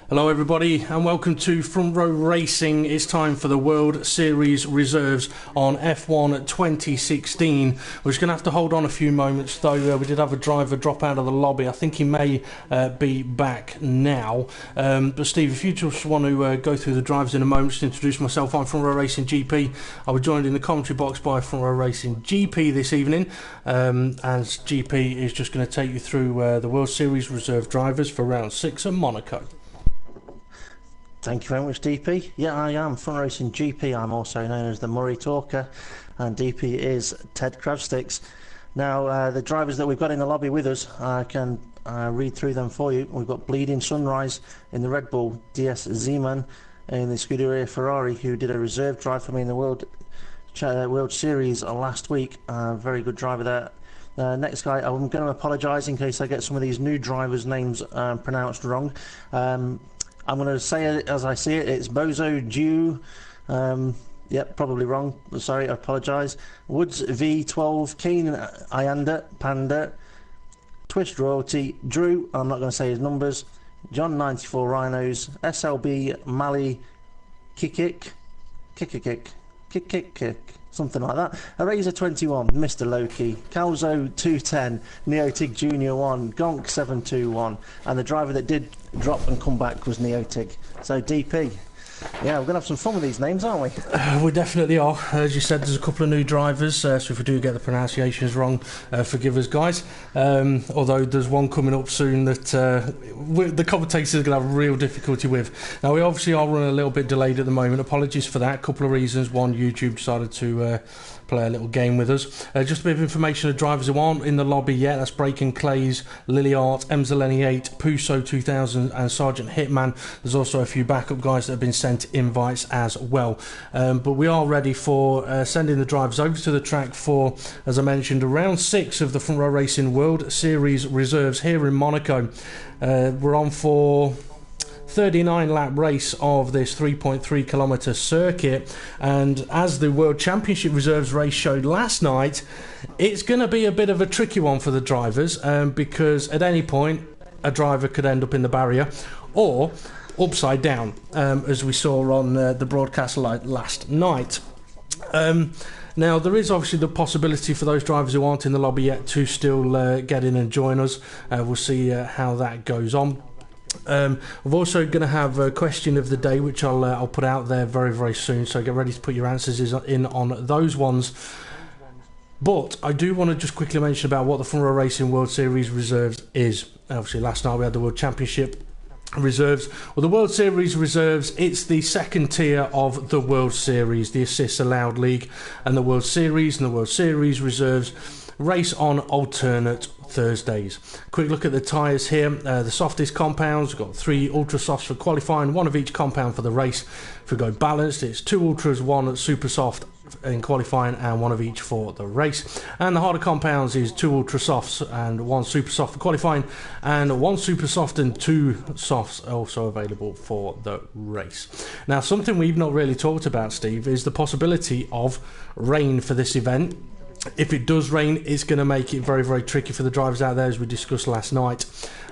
Hello everybody and welcome to Front Row Racing. It's time for the World Series reserves on F1 2016. We're just going to have to hold on a few moments though. We did have a driver drop out of the lobby. I think he may be back now. But Steve, if you just want to go through the drivers in a moment, just introduce myself. I'm Front Row Racing GP. I was joined in the commentary box by Front Row Racing GP this evening. As GP is just going to take you through the World Series reserve drivers for round 6 at Monaco. Thank you very much, DP. Yeah, I am Front Racing GP. I'm also known as the Murray Talker, and DP is Ted Crabsticks. Now, the drivers that we've got in the lobby with us, I can read through them for you. We've got Bleeding Sunrise in the Red Bull, DS Zeman in the Scuderia Ferrari, who did a reserve drive for me in the World Series last week. Very good driver there. Next guy, I'm going to apologise in case I get some of these new drivers' names pronounced wrong. I'm going to say it as I see it. It's Bozo Jew. Yep, probably wrong. Sorry, I apologise. Woods V12, Keen Ayanda, Panda, Twist Royalty, Drew. I'm not going to say his numbers. John 94 Rhinos, SLB Mali, Kick, something like that. Eraser 21, Mr. Loki, Calzo 210, Neotig Junior 1, Gonk 721, and the driver that did drop and come back was Neotig. So DP, yeah, we're going to have some fun with these names, aren't we? We definitely are. As you said, there's a couple of new drivers, so if we do get the pronunciations wrong, forgive us, guys. Although there's one coming up soon that the commentators are going to have real difficulty with. Now, we obviously are running a little bit delayed at the moment. Apologies for that. A couple of reasons. One, YouTube decided to play a little game with us. Just a bit of information of drivers who aren't in the lobby yet. That's Breaking Clays, Liliart, Emzeleni 8, Puso 2000 and Sergeant Hitman. There's also a few backup guys that have been sent invites as well. But we are ready for sending the drivers over to the track for, as I mentioned, round 6 of the Front Row Racing World Series reserves here in Monaco. We're on for 39 lap race of this 3.3 kilometre circuit, and as the World Championship Reserves race showed last night, it's going to be a bit of a tricky one for the drivers, because at any point a driver could end up in the barrier or upside down, as we saw on the broadcast last night. Now, there is obviously the possibility for those drivers who aren't in the lobby yet to still get in and join us. We'll see how that goes on. We're also going to have a question of the day, which I'll put out there very, very soon, so get ready to put your answers in on those ones. But I do want to just quickly mention about what the Front Row Racing World Series Reserves is. Obviously, last night we had the World Championship Reserves. Well, the World Series Reserves, it's the second tier of the World Series, the Assists Allowed League, and the World Series and the World Series Reserves race on alternate Thursdays. Quick look at the tyres here. The softest compounds, we've got 3 ultra softs for qualifying, 1 of each compound for the race. If we go balanced, it's 2 ultras, 1 super soft in qualifying, and 1 of each for the race. And the harder compounds is 2 ultra softs and 1 super soft for qualifying, and 1 super soft and 2 softs also available for the race. Now, something we've not really talked about, Steve, is the possibility of rain for this event. If it does rain, it's going to make it very, very tricky for the drivers out there, as we discussed last night.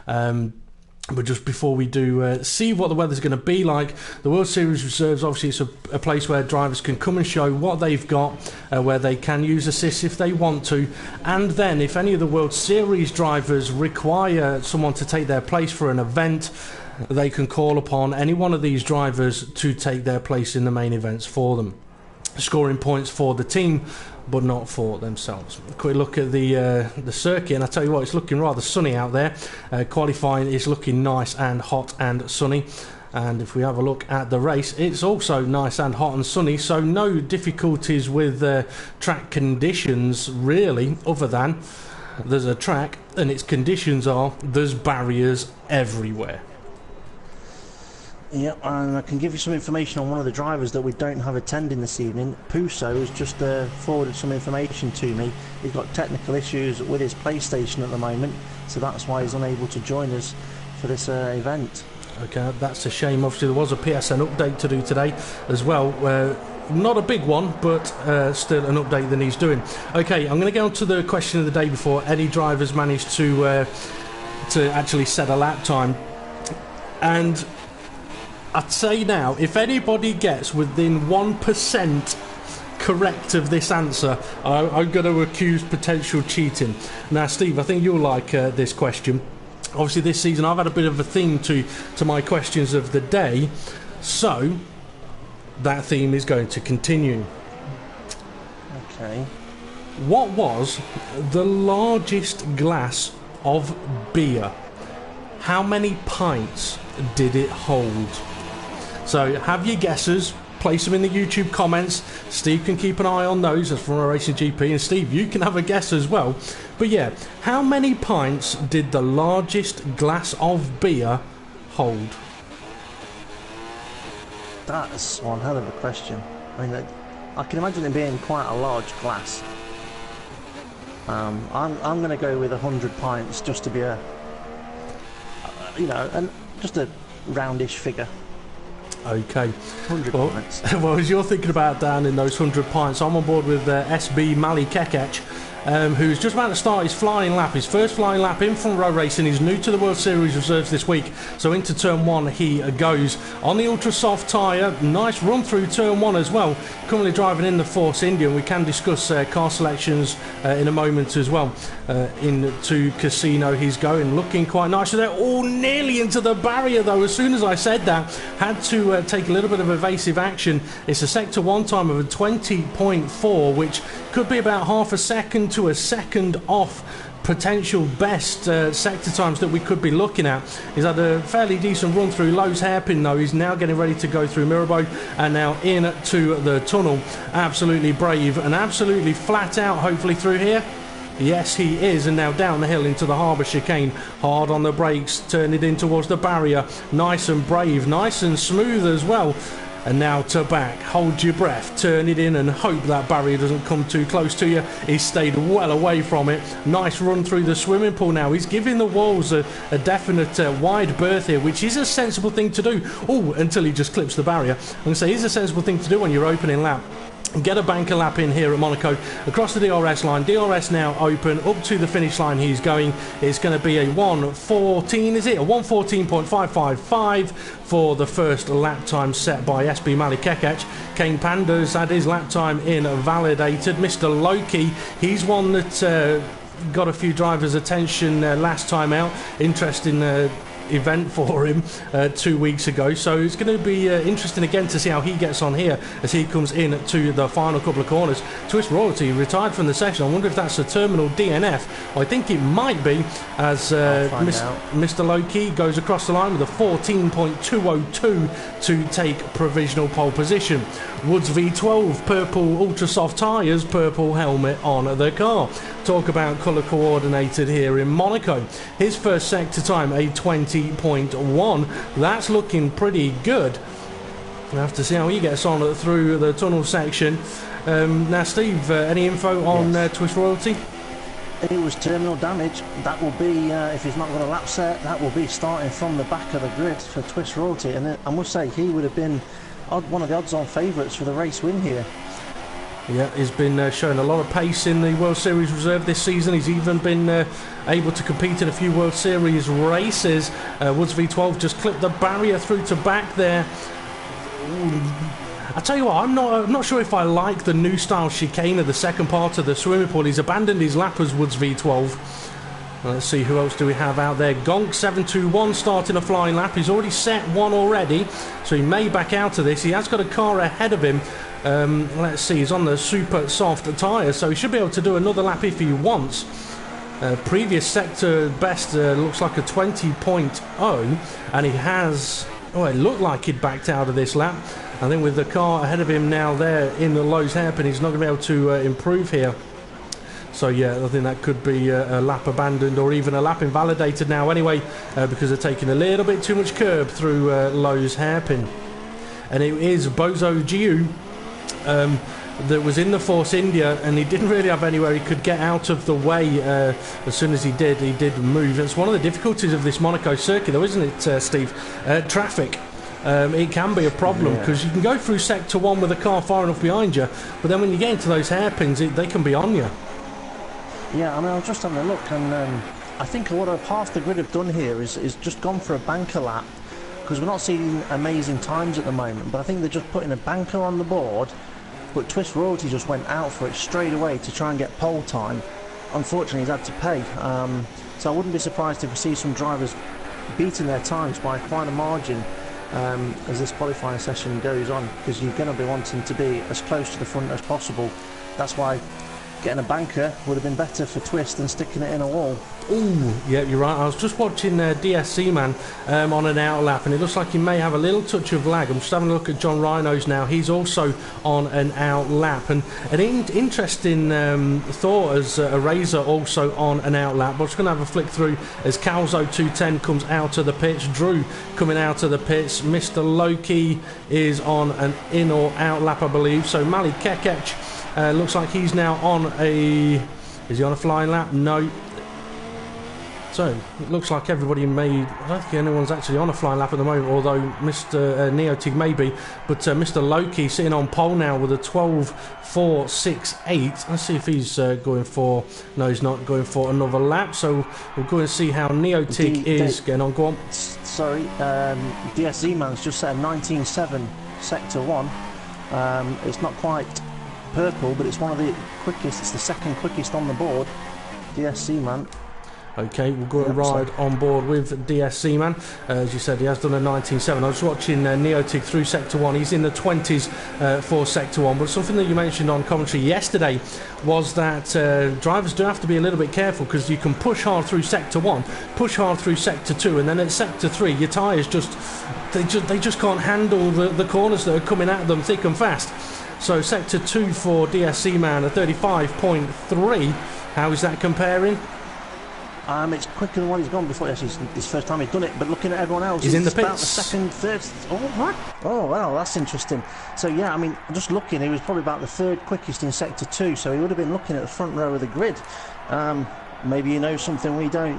But just before we do see what the weather's going to be like, the World Series Reserves, obviously it's a place where drivers can come and show what they've got, where they can use assists if they want to, and then if any of the World Series drivers require someone to take their place for an event, they can call upon any one of these drivers to take their place in the main events for them, scoring points for the team but not for themselves. A quick look at the circuit, and I tell you what, it's looking rather sunny out there. Qualifying is looking nice and hot and sunny, and if we have a look at the race, it's also nice and hot and sunny, so no difficulties with track conditions really, other than there's a track and its conditions are there's barriers everywhere. Yeah, and I can give you some information on one of the drivers that we don't have attending this evening. Puso has just forwarded some information to me. He's got technical issues with his PlayStation at the moment, so that's why he's unable to join us for this event. Okay, that's a shame. Obviously, there was a PSN update to do today as well. Not a big one, but still an update that he's doing. Okay, I'm going to go on to the question of the day before any drivers managed to actually set a lap time. And I'd say now, if anybody gets within 1% correct of this answer, I'm going to accuse potential cheating. Now, Steve, I think you'll like this question. Obviously, this season I've had a bit of a theme to my questions of the day, so that theme is going to continue. Okay. What was the largest glass of beer? How many pints did it hold? So have your guesses, place them in the YouTube comments. Steve can keep an eye on those as from a Racing GP, and Steve, you can have a guess as well. But yeah, how many pints did the largest glass of beer hold? That's one hell of a question. I mean, I can imagine it being quite a large glass. I'm going to go with 100 pints just to be a, just a roundish figure. Okay. 100 pints. Well, as you're thinking about down in those 100 pints, I'm on board with SB Mali Kekec, who's just about to start his flying lap, his first flying lap in front row racing. He's new to the World Series reserves this week, so into turn one he goes on the ultra soft tyre. Nice run through turn one as well. Currently driving in the Force India, and we can discuss car selections in a moment as well. Into Casino he's going, looking quite nice. So they're all nearly into the barrier though. As soon as I said that, had to take a little bit of evasive action. It's a sector one time of a 20.4, which could be about half a second to a second off potential best sector times that we could be looking at. He's had a fairly decent run through Lowe's hairpin though. He's now getting ready to go through Mirabeau and now into the tunnel. Absolutely brave and absolutely flat out hopefully through here. Yes, he is, and now down the hill into the harbour chicane. Hard on the brakes, turn it in towards the barrier. Nice and brave, nice and smooth as well. And now to back, hold your breath, turn it in and hope that barrier doesn't come too close to you. He's stayed well away from it. Nice run through the swimming pool now. He's giving the walls a definite wide berth here, which is a sensible thing to do. Oh, until he just clips the barrier. I'm going to say it's a sensible thing to do on your opening lap. Get a banker lap in here at Monaco, across the DRS line. DRS now open, up to the finish line he's going. It's going to be a 1:14, is it? A 1:14.555 for the first lap time set by SB Mali Kekec. Kane Panda's had his lap time in validated. Mr. Loki, he's one that got a few drivers' attention last time out. Interesting event for him 2 weeks ago, so it's going to be interesting again to see how he gets on here as he comes in to the final couple of corners. Twist Royalty retired from the session. I wonder if that's a terminal DNF. I think it might be, as Mr. Loki goes across the line with a 14.202 to take provisional pole position. Woods V12, purple ultra soft tyres, purple helmet on the car. Talk about colour coordinated here in Monaco. His first sector time, a 20.1. That's looking pretty good. We'll have to see how he gets on through the tunnel section. Now, Steve, any info on Twist Royalty? It was terminal damage. That will be, if he's not got a lap set, that will be starting from the back of the grid for Twist Royalty. And I must say, he would have been one of the odds-on favourites for the race win here. Yeah, he's been showing a lot of pace in the World Series Reserve this season. He's even been able to compete in a few World Series races. Woods V12 just clipped the barrier through to back there. I tell you what, I'm not sure if I like the new style chicane of the second part of the swimming pool. He's abandoned his lap as Woods V12. Let's see, who else do we have out there? Gonk 721 starting a flying lap. He's already set one already, so he may back out of this. He has got a car ahead of him. Let's see, he's on the super soft tyre, so he should be able to do another lap if he wants. Previous sector best looks like a 20.0, and he has... Oh, it looked like he'd backed out of this lap. I think with the car ahead of him now there in the Lowe's hairpin, he's not going to be able to improve here. So yeah, I think that could be a lap abandoned or even a lap invalidated now anyway, because they're taking a little bit too much curb through Lowe's hairpin. And it is Bozo Giu that was in the Force India, and he didn't really have anywhere he could get out of the way. As soon as he did move. It's one of the difficulties of this Monaco circuit though, isn't it, Steve? Traffic. It can be a problem because you can go through sector one with a car far enough behind you, but then when you get into those hairpins, they can be on you. Yeah, I mean, I was just having a look, and I think what half the grid have done here is just gone for a banker lap because we're not seeing amazing times at the moment, but I think they're just putting a banker on the board. But Twist Royalty just went out for it straight away to try and get pole time. Unfortunately, he's had to pay. So I wouldn't be surprised if we see some drivers beating their times by quite a margin as this qualifying session goes on, because you're going to be wanting to be as close to the front as possible. That's why getting a banker would have been better for Twist than sticking it in a wall. Ooh, yeah, you're right. I was just watching DSC Man on an out lap, and it looks like he may have a little touch of lag. I'm just having a look at John Rhino's now. He's also on an out lap, and an interesting thought as a Razor also on an out lap. But I'm just going to have a flick through as Calzo 210 comes out of the pits. Drew coming out of the pits. Mr. Loki is on an in or out lap, I believe. So Mali Kekech looks like he's now on a... Is he on a flying lap? No. So, it looks like everybody may... I don't think anyone's actually on a flying lap at the moment, although Mr. Neotig may be. But Mr. Loki sitting on pole now with a 12.468. Let's see if he's going for... No, he's not going for another lap. So, we'll go and see how Neotig is getting on. Go on. Sorry, DSZ Man's just set a 19.7 Sector 1. It's not quite purple, but it's one of the quickest. It's the second quickest on the board. DSC Man. Okay, we'll go and ride on board with DSC Man. As you said, he has done a 19.7. I was watching Neotig through Sector 1. He's in the 20s for Sector 1. But something that you mentioned on commentary yesterday was that drivers do have to be a little bit careful, because you can push hard through Sector 1, push hard through Sector 2, and then at Sector 3, your tyres they just can't handle the corners that are coming at them thick and fast. So Sector 2 for DSC Man, a 35.3. How is that comparing? It's quicker than what he's gone before. Yes, it's his first time he's done it, but looking at everyone else, he's in the pits. About the second, third... Oh, what? Oh, well, that's interesting. So, yeah, I mean, just looking, he was probably about the third quickest in Sector 2, so he would have been looking at the front row of the grid. Maybe he knows something we don't.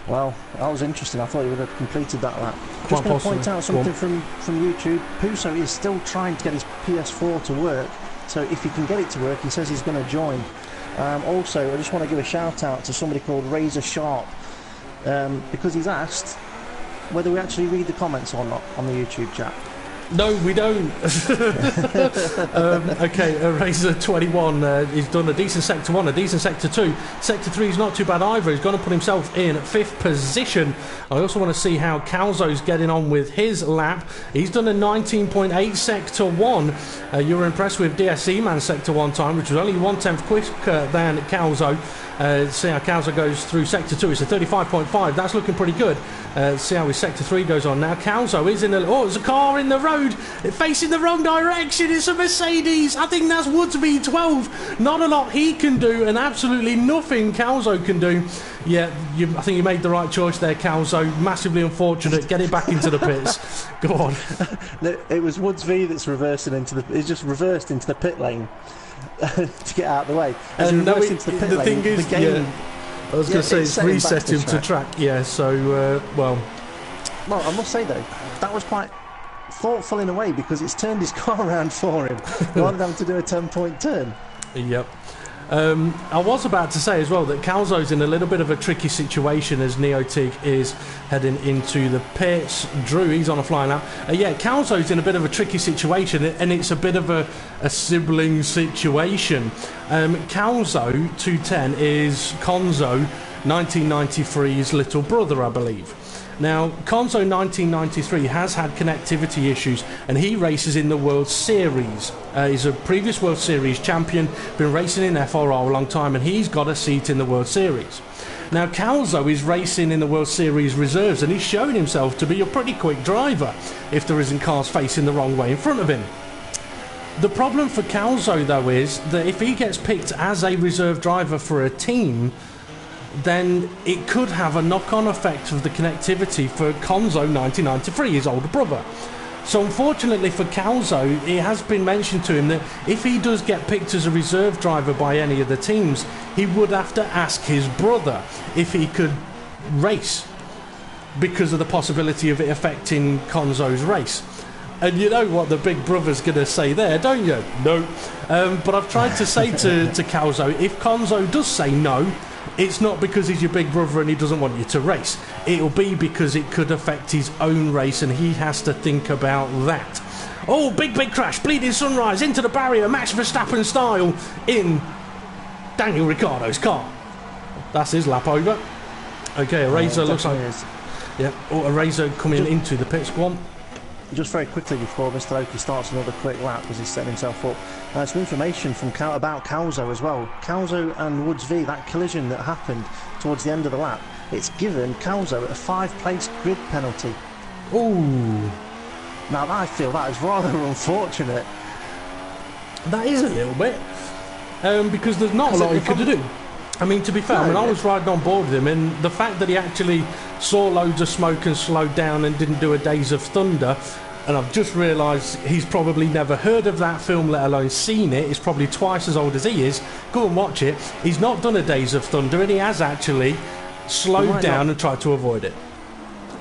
Well, that was interesting. I thought he would have completed that lap. Just going to point out something from YouTube. Puso is still trying to get his PS4 to work, so if he can get it to work, he says he's going to join. Also, I just want to give a shout out to somebody called Razor Sharp, because he's asked whether we actually read the comments or not on the YouTube chat. No, we don't. Okay, Razor 21, he's done a decent Sector 1, a decent Sector 2. Sector 3 is not too bad either. He's going to put himself in 5th position. I also want to see how Calzo's getting on with his lap. He's done a 19.8 Sector 1. You were impressed with DSC Man's Sector 1 time, which was only 1/10 quicker than Calzo. See how Calzo goes through Sector 2. It's a 35.5. That's looking pretty good. See how his Sector 3 goes on. Now Calzo is in a... Oh, there's a car in the road facing the wrong direction. It's a Mercedes. I think that's Woodsby 12. Not a lot he can do, and absolutely nothing Calzo can do. Yeah, I think you made the right choice there, Calzo. Massively unfortunate. Get it back into the pits. Go on. It was Woodsby that's reversing into the... It's just reversed into the pit lane. To get out of the way. As he reversed into the pit lane, thing is, the game, I was going to say it's reset him to track. Yeah, so well, I must say though, that was quite thoughtful in a way, because it's turned his car around for him rather than having to do a 10-point turn. Yep. I was about to say as well that Calzo's in a little bit of a tricky situation as Neotig is heading into the pits. Drew, he's on a flying lap. Yeah, Calzo's in a bit of a tricky situation, and it's a bit of a sibling situation. Calzo 210 is Conzo 1993's little brother, I believe. Now, Conzo 1993 has had connectivity issues, and he races in the World Series. He's a previous World Series champion, been racing in FRR a long time, and he's got a seat in the World Series. Now, Calzo is racing in the World Series reserves, and he's showing himself to be a pretty quick driver if there isn't cars facing the wrong way in front of him. The problem for Calzo, though, is that if he gets picked as a reserve driver for a team, then it could have a knock-on effect of the connectivity for Conzo 1993, his older brother. So unfortunately for Calzo, it has been mentioned to him that if he does get picked as a reserve driver by any of the teams, he would have to ask his brother if he could race, because of the possibility of it affecting Conzo's race. And you know what the big brother's going to say there, don't you? No. But I've tried to say to Calzo, if Conzo does say no, it's not because he's your big brother and he doesn't want you to race. It'll be because it could affect his own race and he has to think about that. Oh, big crash, Bleeding Sunrise into the barrier, Max Verstappen style in Daniel Ricciardo's car. That's his lap over. Okay, a Razor looks like... Yeah, a Razor coming into the pits. Go on. Just very quickly before Mr. Loki starts another quick lap as he's setting himself up, some information from about Calzo as well. Calzo and Woods V, that collision that happened towards the end of the lap, it's given Calzo a 5-place grid penalty. Ooh. Now I feel that is rather unfortunate. That is a little bit. Because there's not a lot he could do. I mean, to be fair, I was riding on board with him, and the fact that he actually saw loads of smoke and slowed down and didn't do a Days of Thunder, and I've just realised he's probably never heard of that film, let alone seen it. He's probably twice as old as he is. Go and watch it. He's not done a Days of Thunder, and he has actually slowed down and tried to avoid it.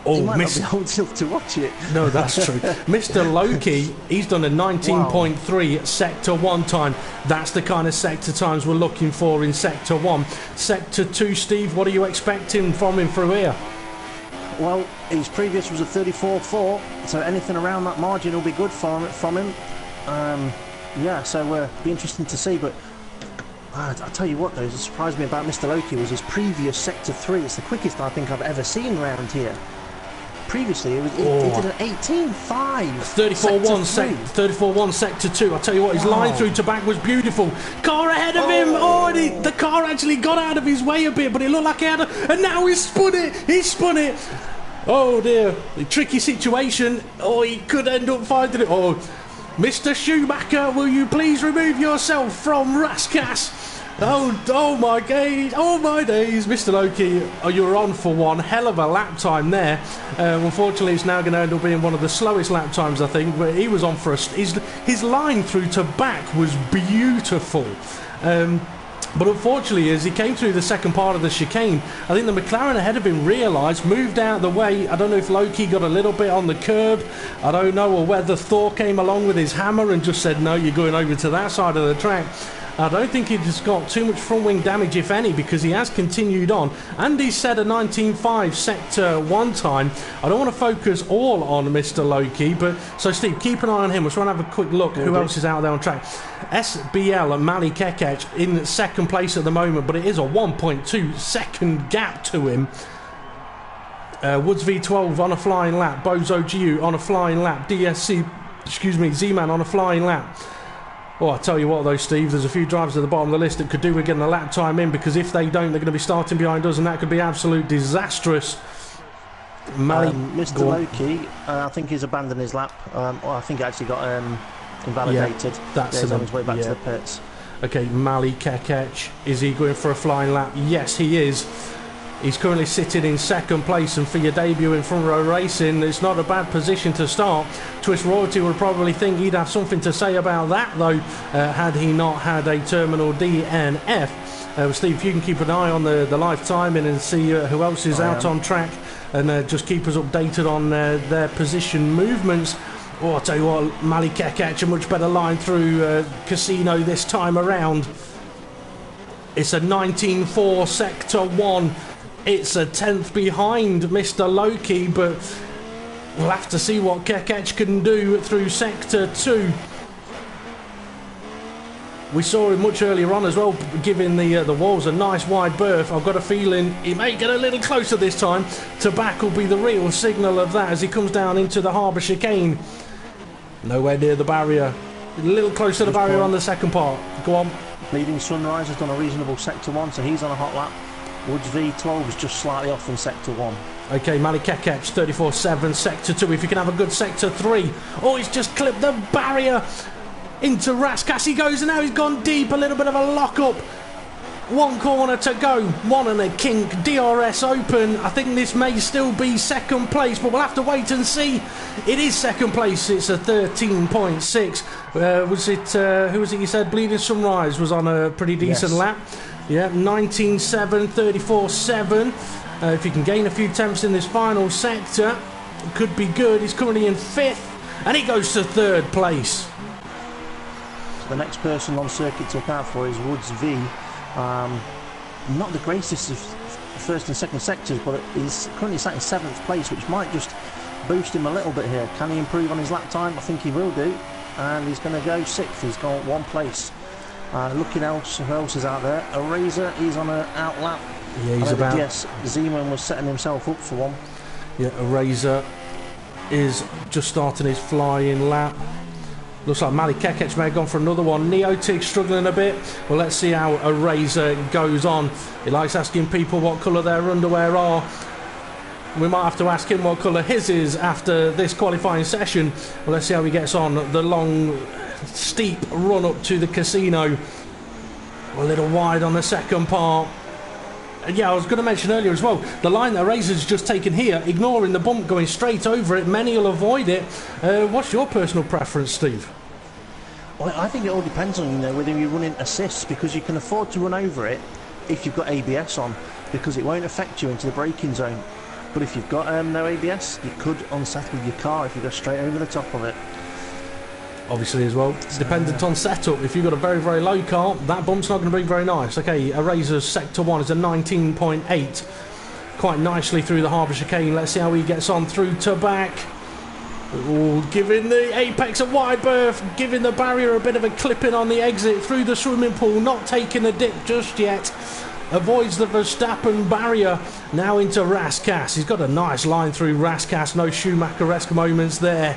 Oh, he might not be old enough to watch it. No, that's true. Mr. Loki, he's done a 19.3 Sector 1 time. That's the kind of sector times we're looking for in Sector 1. Sector 2, Steve, what are you expecting from him through here? Well, his previous was a 34.4, so anything around that margin will be good from him. Yeah, so be interesting to see, but I'll tell you what though, what surprised me about Mr. Loki was his previous Sector 3. It's the quickest I think I've ever seen around here. Previously, he did an 18.5. 34.1 Sector 2. I'll tell you what, his line through to back was beautiful. Car ahead of him. And the car actually got out of his way a bit, but it looked like he had and now he's spun it. He's spun it. Oh dear. A tricky situation. Oh, he could end up finding it. Oh, Mr. Schumacher, will you please remove yourself from Raskas? Oh my days, Mr. Loki, you were on for one hell of a lap time there. Unfortunately, it's now going to end up being one of the slowest lap times, I think, but he was on for his line through to back was beautiful. But unfortunately, as he came through the second part of the chicane, I think the McLaren ahead of him realised, moved out of the way. I don't know if Loki got a little bit on the curb, I don't know, or whether Thor came along with his hammer and just said, no, you're going over to that side of the track. I don't think he's got too much front wing damage, if any, because he has continued on. And he said a 19.5 Sector 1 time. I don't want to focus all on Mr. Loki, but so Steve, keep an eye on him. We're trying to have a quick look who else is out there on track. SBL and Mali Kekec in second place at the moment, but it is a 1.2 second gap to him. Woods V12 on a flying lap. Bozo GU on a flying lap. Z-Man on a flying lap. Oh, I tell you what though, Steve, there's a few drivers at the bottom of the list that could do with getting a lap time in, because if they don't, they're going to be starting behind us, and that could be absolute disastrous. Mr. Loki, I think he's abandoned his lap. I think he actually got invalidated. Yeah, that's he's on his way back to the pits. Okay, Mali Kekec, is he going for a flying lap? Yes, he is. He's currently sitting in second place, and for your debut in front row racing, it's not a bad position to start. Twist Royalty would probably think he'd have something to say about that, though, had he not had a Terminal DNF. Steve, if you can keep an eye on the live timing and see who else is out on track, and just keep us updated on their position movements. Oh, I'll tell you what, Mali Kekec, a much better line through Casino this time around. It's a 19.4 Sector 1. It's a 10th behind Mr. Loki, but we'll have to see what Kekec can do through Sector 2. We saw him much earlier on as well, giving the walls a nice wide berth. I've got a feeling he may get a little closer this time. To back will be the real signal of that as he comes down into the harbour chicane. Nowhere near the barrier. A little closer to the barrier on the second part. Go on. Bleeding Sunrise has done a reasonable Sector 1, so he's on a hot lap. Woods V12 is just slightly off in Sector 1. Okay, Mali Kekec, 34.7, Sector 2. If you can have a good Sector 3. Oh, he's just clipped the barrier into Raskas. He goes, and now he's gone deep. A little bit of a lock-up. One corner to go. One and a kink. DRS open. I think this may still be second place, but we'll have to wait and see. It is second place. It's a 13.6. Was it, who was it you said? Bleeding Sunrise was on a pretty decent lap. Yeah, 19.7, 34.7. If he can gain a few tenths in this final sector, it could be good. He's currently in 5th, and he goes to 3rd place. The next person on circuit to look out for is Woods V. not the greatest of first and second sectors, but he's currently sat in 7th place, which might just boost him a little bit here. Can he improve on his lap time? I think he will do, and he's going to go 6th. He's gone 1 place. Looking else, who else is out there? A Razor, he's on an out lap. Yeah, he's about. Yes, Zeman was setting himself up for one. Yeah, a Razor is just starting his flying lap. Looks like Mali Kekec may have gone for another one. Neotig struggling a bit. Well, let's see how a Razor goes on. He likes asking people what colour their underwear are. We might have to ask him what colour his is after this qualifying session. Well, let's see how he gets on. The long, steep run up to the casino. A little wide on the second part. Yeah, I was going to mention earlier as well, the line that Razor's just taken here, ignoring the bump, going straight over it. Many will avoid it. What's your personal preference, Steve? Well, I think it all depends on whether you're running assists, because you can afford to run over it if you've got ABS on, because it won't affect you into the braking zone. But if you've got no ABS, you could unsettle your car if you go straight over the top of it. Obviously as well, dependent on setup. If you've got a very, very low car, that bump's not going to be very nice. Okay, a Razor's Sector 1 is a 19.8. Quite nicely through the harbour chicane. Let's see how he gets on through to back. Ooh, giving the apex a wide berth, giving the barrier a bit of a clipping on the exit through the swimming pool, not taking a dip just yet. Avoids the Verstappen barrier, now into Raskas. He's got a nice line through Raskas, no Schumacher-esque moments there.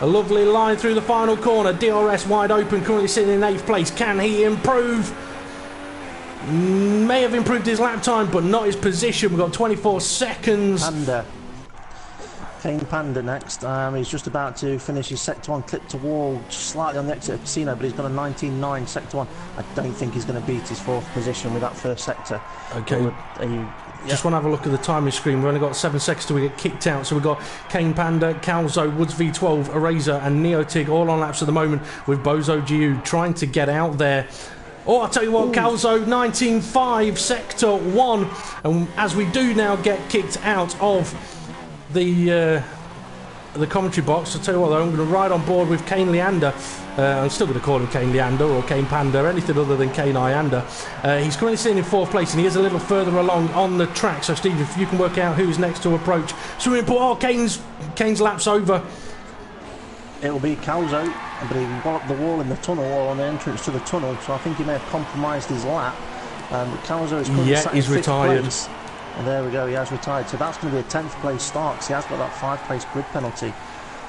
A lovely line through the final corner. DRS wide open, currently sitting in 8th place. Can he improve? May have improved his lap time, but not his position. We've got 24 seconds. Panda. Kane Panda next. He's just about to finish his Sector 1 clip to wall, slightly on the exit of Casino, but he's got a 19.9 Sector 1. I don't think he's going to beat his 4th position with that first sector. Okay. Just want to have a look at the timing screen. We've only got 7 seconds till we get kicked out. So we've got Kane Panda, Calzo, Woods V12, Eraser and Neotig all on laps at the moment, with Bozo GU trying to get out there. Oh, I'll tell you what, Calzo, 19.5, Sector 1. And as we do now get kicked out of the commentary box, I'll tell you what though, I'm going to ride on board with Kane Leander. I'm still going to call him Kane Leander or Kane Panda, anything other than Kane Iander. He's currently sitting in 4th place and he is a little further along on the track. So Steve, if you can work out who's next to approach. Swimming pool, oh, Kane's lap's over. It will be Calzo, but he got up the wall in the tunnel or on the entrance to the tunnel, so I think he may have compromised his lap. But Calzo is currently sat in he's 5th retired. Place. And there we go, he has retired. So that's going to be a 10th place start, because he has got that 5th place grid penalty.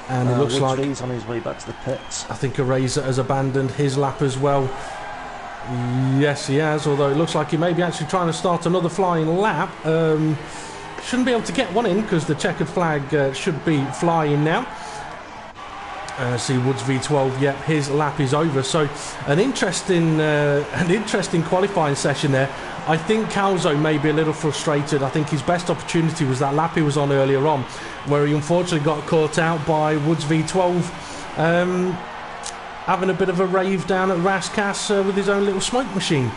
And it looks like he's on his way back to the pits. I think Eraser has abandoned his lap as well. Yes, he has, although it looks like he may be actually trying to start another flying lap. Shouldn't be able to get one in because the checkered flag should be flying now. See Woods V12, yep, his lap is over. So an interesting qualifying session there. I think Calzo may be a little frustrated. I think his best opportunity was that lap he was on earlier on, where he unfortunately got caught out by Woods V12, having a bit of a rave down at Raskas with his own little smoke machine.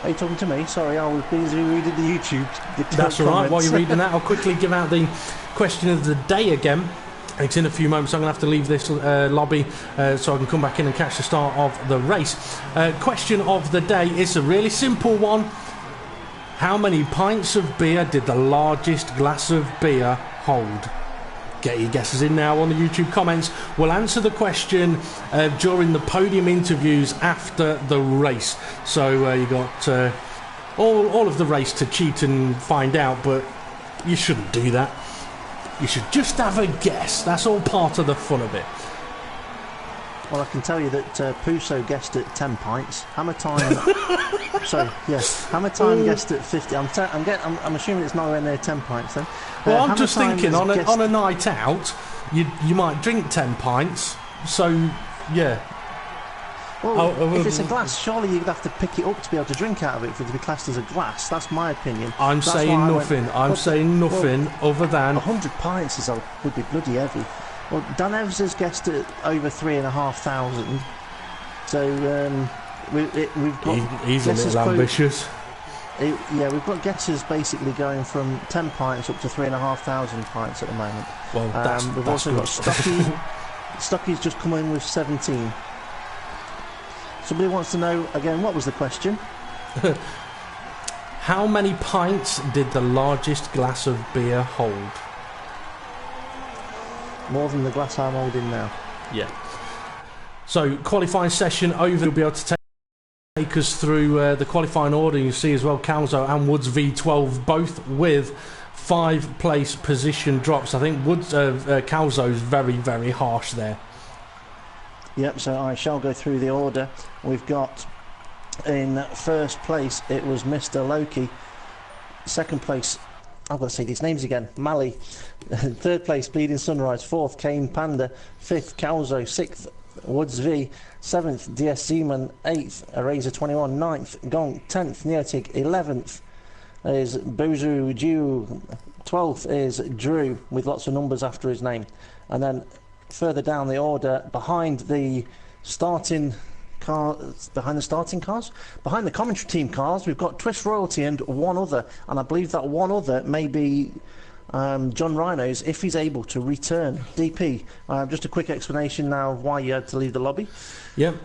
Are you talking to me? Sorry, I was busy reading the YouTube. That's all right. While you're reading that, I'll quickly give out the question of the day again. It's in a few moments. I'm going to have to leave this lobby so I can come back in and catch the start of the race. Question of the day is a really simple one. How many pints of beer did the largest glass of beer hold? Get your guesses in now on the YouTube comments. We'll answer the question during the podium interviews after the race. So you got all of the race to cheat and find out, but you shouldn't do that. You should just have a guess. That's all part of the fun of it. Well, I can tell you that Puso guessed at 10 pints. Hammer Time... sorry, yes. Hammer Time guessed at 50. I'm assuming it's nowhere near 10 pints then. Well, I'm Hammer just Time thinking, on guessed... a night out, you might drink 10 pints. So, yeah. Well, if it's a glass, surely you'd have to pick it up to be able to drink out of it for it to be classed as a glass. That's my opinion. I'm saying nothing. I'm saying nothing other than... 100 pints would be bloody heavy. Well, Dan Evans has guessed at over 3,500. So we've got... He's a little ambitious. Yeah, we've got guesses basically going from 10 pints up to 3,500 pints at the moment. Well, we've also got Stocky. Stocky's just come in with 17. Somebody wants to know, again, what was the question? How many pints did the largest glass of beer hold? More than the glass I'm holding now. Yeah. So, qualifying session over. You'll be able to take us through the qualifying order. You see as well Calzo and Woods V12, both with 5 place position drops. I think Calzo's very, very harsh there. Yep, so I shall go through the order. We've got in first place, it was Mr. Loki. Second place, I've got to say these names again, Mali. Third place, Bleeding Sunrise. Fourth, Kane Panda. Fifth, Calzo. Sixth, Woods V. 7th, DS Zeman. 8th, Eraser 21. 9th, Gonk. 10th, Neotic. 11th is Bozu Jew. 12th is Drew, with lots of numbers after his name. And then further down the order, behind the starting cars, behind the commentary team cars, we've got Twist Royalty and one other, and I believe that one other may be John Rhino's, if he's able to return. DP, just a quick explanation now of why you had to leave the lobby. Yep,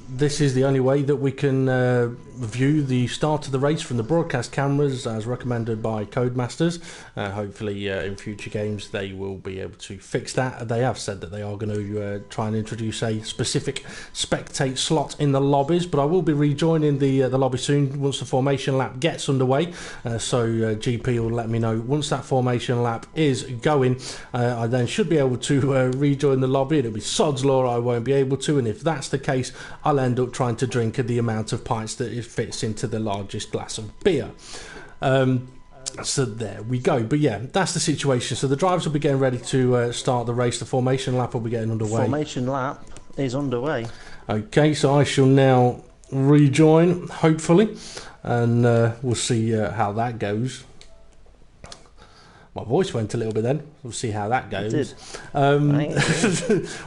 this is the only way that we can view the start of the race from the broadcast cameras as recommended by Codemasters. Hopefully in future games they will be able to fix that. They have said that they are going to try and introduce a specific spectate slot in the lobbies, but I will be rejoining the lobby soon once the formation lap gets underway. So GP will let me know once that formation lap is going. I then should be able to rejoin the lobby. It'll be sod's law I won't be able to, and if that's the case, I'll end up trying to drink the amount of pints that it fits into the largest glass of beer. So there we go. But yeah, that's the situation. So the drivers will be getting ready to start the race. The formation lap will be getting underway. Formation lap is underway. Okay, so I shall now rejoin, hopefully, and we'll see how that goes. My voice went a little bit then. We'll see how that goes.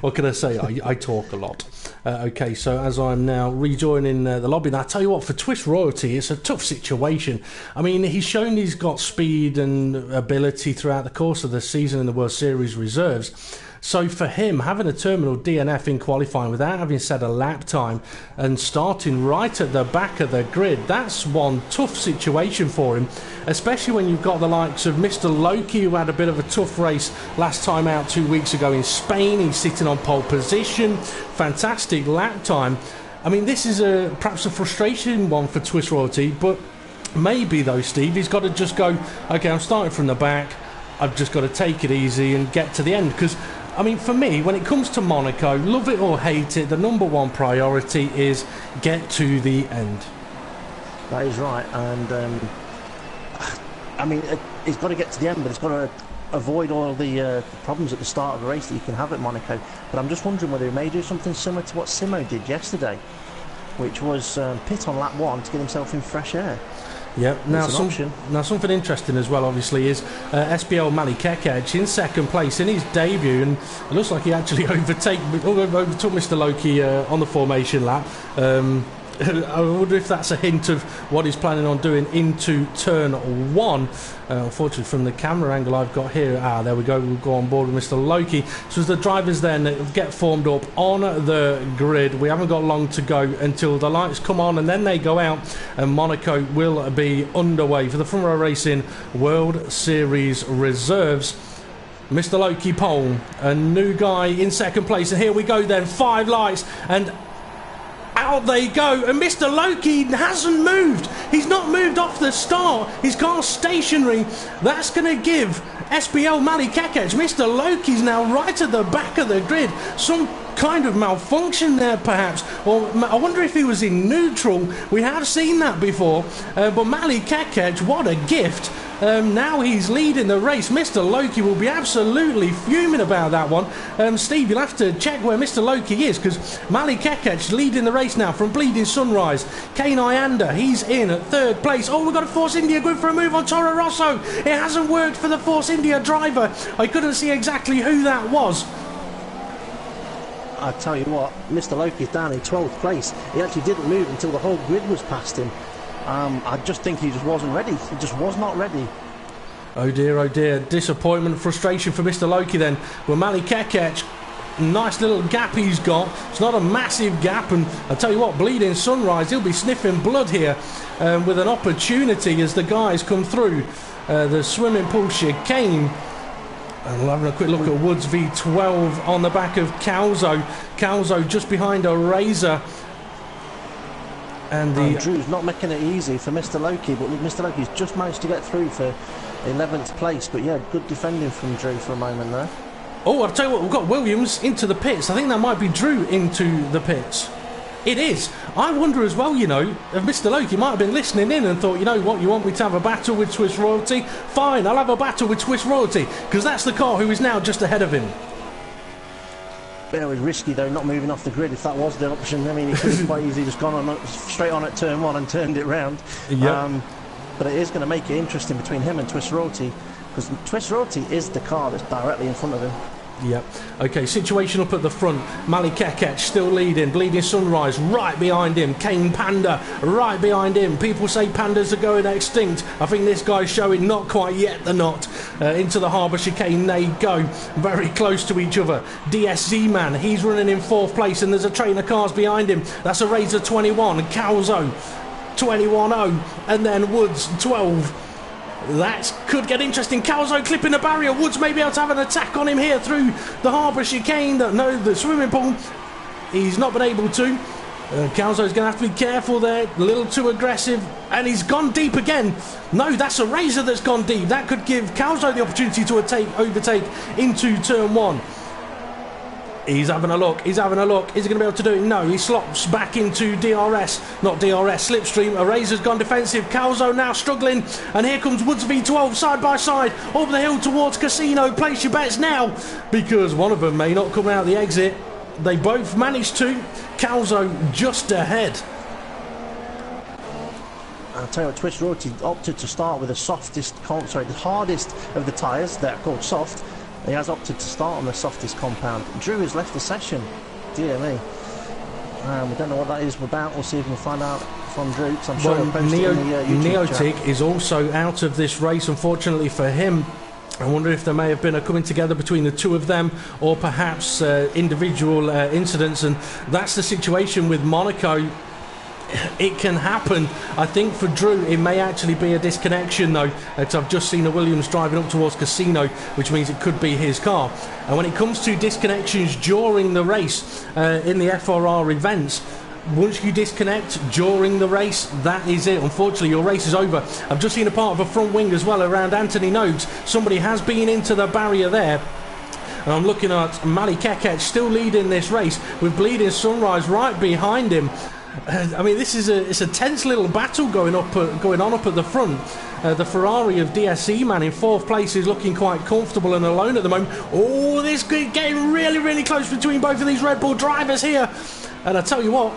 What can I say? I talk a lot. Okay, so as I'm now rejoining the lobby, now I tell you what, for Twist Royalty, it's a tough situation. I mean, he's shown he's got speed and ability throughout the course of the season in the World Series reserves. So for him, having a terminal DNF in qualifying without having set a lap time and starting right at the back of the grid, that's one tough situation for him, especially when you've got the likes of Mr. Loki, who had a bit of a tough race last time out 2 weeks ago in Spain. He's sitting on pole position, fantastic lap time. I mean, this is perhaps a frustrating one for Twist Royalty, but maybe though, Steve, he's got to just go, okay, I'm starting from the back, I've just got to take it easy and get to the end, because I mean, for me, when it comes to Monaco, love it or hate it, the number one priority is get to the end. That is right, and I mean, he's got to get to the end, but he's got to avoid all the problems at the start of the race that you can have at Monaco. But I'm just wondering whether he may do something similar to what Simo did yesterday, which was pit on lap 1 to get himself in fresh air. Yeah, now something interesting as well, obviously, is SBL Mali Kekec in second place in his debut, and it looks like he actually overtook Mr. Loki on the formation lap. I wonder if that's a hint of what he's planning on doing into turn 1. Unfortunately, from the camera angle I've got here, there we go, we'll go on board with Mr. Loki. So as the drivers then get formed up on the grid, we haven't got long to go until the lights come on and then they go out, and Monaco will be underway for the Front Row Racing World Series Reserves. Mr. Loki pole, a new guy in second place, and here we go then, 5 lights, and out they go, and Mr. Loki hasn't moved. He's not moved off the start. His car's stationary. That's going to give SBL Mali Kekec. Mr. Loki's now right at the back of the grid. Some kind of malfunction there, perhaps. Or I wonder if he was in neutral. We have seen that before. But Mali Kekec, what a gift. Now he's leading the race. Mr. Loki will be absolutely fuming about that one. Steve, you'll have to check where Mr. Loki is, because Mali Kekec leading the race now from Bleeding Sunrise. Kane Ianda, he's in at third place. Oh, we've got a Force India going for a move on Toro Rosso. It hasn't worked for the Force India driver. I couldn't see exactly who that was. I tell you what, Mr. Loki's down in 12th place. He actually didn't move until the whole grid was past him. I just think he just wasn't ready. He just was not ready. Oh dear, oh dear. Disappointment, frustration for Mr. Loki then. Well, Mali Kekec Nice little gap he's got. It's not a massive gap, and I'll tell you what, Bleeding Sunrise, he'll be sniffing blood here with an opportunity as the guys come through the swimming pool chicane. And we'll have a quick look at Woods V12 on the back of Calzo. Calzo just behind a Razor. And Drew's not making it easy for Mr. Loki, but Mr. Loki's just managed to get through for 11th place. But yeah, good defending from Drew for a moment there. Oh, I'll tell you what, we've got Williams into the pits. I think that might be Drew into the pits. It is. I wonder as well, you know, if Mr. Loki might have been listening in and thought, you know what, you want me to have a battle with Swiss Royalty? Fine, I'll have a battle with Swiss Royalty, because that's the car who is now just ahead of him. But it was risky though, not moving off the grid if that was the option. I mean, he could have quite easily just gone on straight on at turn 1 and turned it round. Yep. But it is going to make it interesting between him and Swiss Royalty, because Swiss Royalty is the car that's directly in front of him. Yep. Okay, situation up at the front. Mali Kekec still leading. Bleeding Sunrise right behind him. Kane Panda right behind him. People say pandas are going extinct. I think this guy's showing not quite yet they're not. Into the harbour chicane they go. Very close to each other. DSZ Man, he's running in 4th place, and there's a train of cars behind him. That's a Razor 21. Calzo 21-0. And then Woods 12. That could get interesting. Calzo clipping the barrier. Woods may be able to have an attack on him here through the harbour chicane. No, the swimming pool. He's not been able to. Calzo's going to have to be careful there. A little too aggressive. And he's gone deep again. No, that's a Razor that's gone deep. That could give Calzo the opportunity to overtake into turn 1. He's having a look. He's having a look. Is he going to be able to do it? No. He slops back into DRS. Not DRS. Slipstream. A Razor's gone defensive. Calzo now struggling. And here comes Woods V12 side by side. Over the hill towards Casino. Place your bets now. Because one of them may not come out the exit. They both managed to. Calzo just ahead. I'll tell you what, Swiss Royalty opted to start with the hardest of the tyres. They're called soft. He has opted to start on the softest compound. Drew has left the session. Dear me. We don't know what that is about. We'll see if we can find out from Drew, because I'm sure he'll post it in the YouTube chat. Neotic is also out of this race, unfortunately for him. I wonder if there may have been a coming together between the two of them, or perhaps individual incidents, and that's the situation with Monaco. It can happen. I think for Drew it may actually be a disconnection though, because I've just seen a Williams driving up towards Casino, which means it could be his car. And when it comes to disconnections during the race in the FRR events, once you disconnect during the race, that is it. Unfortunately, your race is over. I've just seen a part of a front wing as well around Anthony Nogues. Somebody has been into the barrier there. And I'm looking at Mali Kekec still leading this race with Bleeding Sunrise right behind him. I mean, it's a tense little battle going on up at the front. The Ferrari of DSZ Man in 4th place is looking quite comfortable and alone at the moment. Oh, this is getting really, really close between both of these Red Bull drivers here. And I tell you what,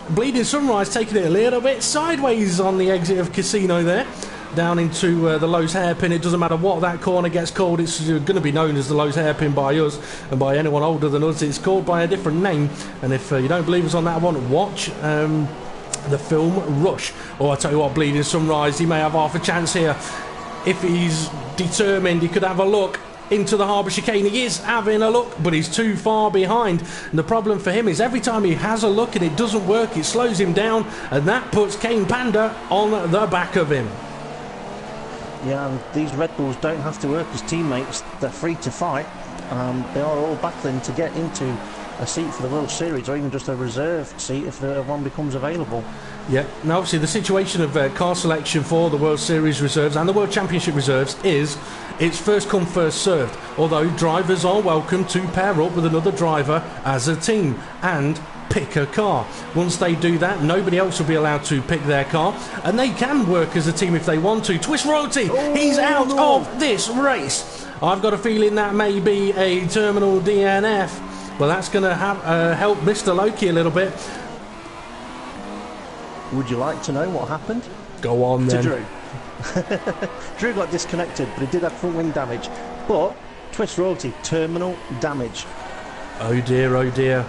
Bleeding Sunrise taking it a little bit sideways on the exit of Casino there. Down into the Lowe's hairpin. It doesn't matter what that corner gets called, it's going to be known as the Lowe's hairpin by us, and by anyone older than us it's called by a different name. And if you don't believe us on that one, watch the film Rush. Or I tell you what, Bleeding Sunrise, he may have half a chance here. If he's determined, he could have a look into the harbour chicane. He is having a look, but he's too far behind. And the problem for him is every time he has a look and it doesn't work, it slows him down, and that puts Kane Panda on the back of him. Yeah, and these Red Bulls don't have to work as teammates. They're free to fight. They are all battling to get into a seat for the World Series, or even just a reserved seat if one becomes available. Yeah, now obviously the situation of car selection for the World Series reserves and the World Championship reserves is it's first come first served, although drivers are welcome to pair up with another driver as a team and pick a car. Once they do that, nobody else will be allowed to pick their car, and they can work as a team if they want to. Swiss Royalty, he's out of this race. I've got a feeling that may be a terminal DNF. Well, that's going to help Mr. Loki a little bit. Would you like to know what happened? Go on then. To Drew. Drew got disconnected, but he did have front wing damage. But Swiss Royalty, terminal damage. Oh dear, oh dear.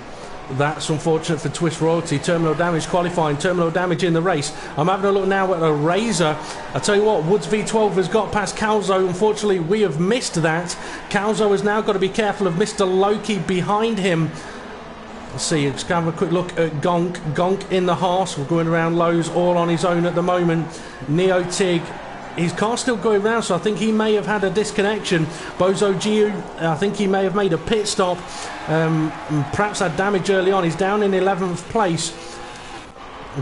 That's unfortunate for Twist Royalty. Terminal damage qualifying, terminal damage in the race. I'm having a look now at a Razor. I tell you what, Woods V12 has got past Calzo. Unfortunately, we have missed that. Calzo has now got to be careful of Mr. Loki behind him. Let's see, let's have a quick look at Gonk. Gonk in the Haas, we're going around lows all on his own at the moment. Neo Tig, his car's still going round, so I think he may have had a disconnection. Bozo Giu, I think he may have made a pit stop. Perhaps had damage early on. He's down in 11th place.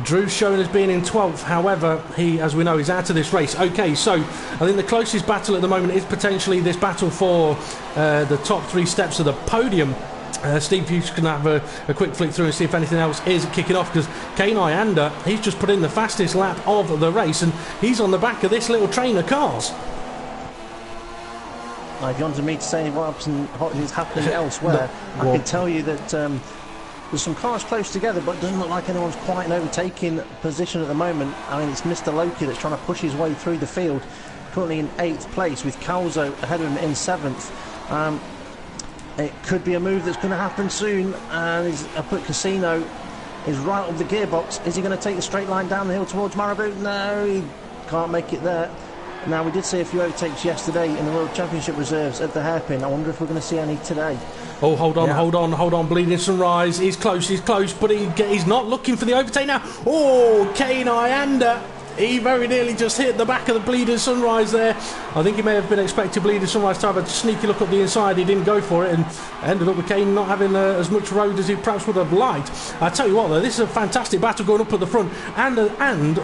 Drew's shown as being in 12th, however, he, as we know, is out of this race. Okay, so I think the closest battle at the moment is potentially this battle for the top 3 steps of the podium. Steve, you can have a quick flick through and see if anything else is kicking off, because Kane Ianda, he's just put in the fastest lap of the race, and he's on the back of this little train of cars. If you wanted me to say what is happening elsewhere, I can tell you that there's some cars close together, but it doesn't look like anyone's quite in overtaking position at the moment. I mean, it's Mr. Loki that's trying to push his way through the field, currently in 8th place, with Calzo ahead of him in 7th. It could be a move that's going to happen soon, and I put Casino is right up the gearbox. Is he going to take the straight line down the hill towards Marabou? No, he can't make it there. Now, we did see a few overtakes yesterday in the World Championship reserves at the hairpin. I wonder if we're going to see any today. Oh, hold on, Bleeding Sunrise. He's close, but he's not looking for the overtake now. Oh, Kane Ianda. He very nearly just hit the back of the Bleeding Sunrise there. I think he may have been expecting Bleeding Sunrise to have a sneaky look up the inside. He didn't go for it and ended up with Kane not having as much road as he perhaps would have liked. I tell you what, though, this is a fantastic battle going up at the front, and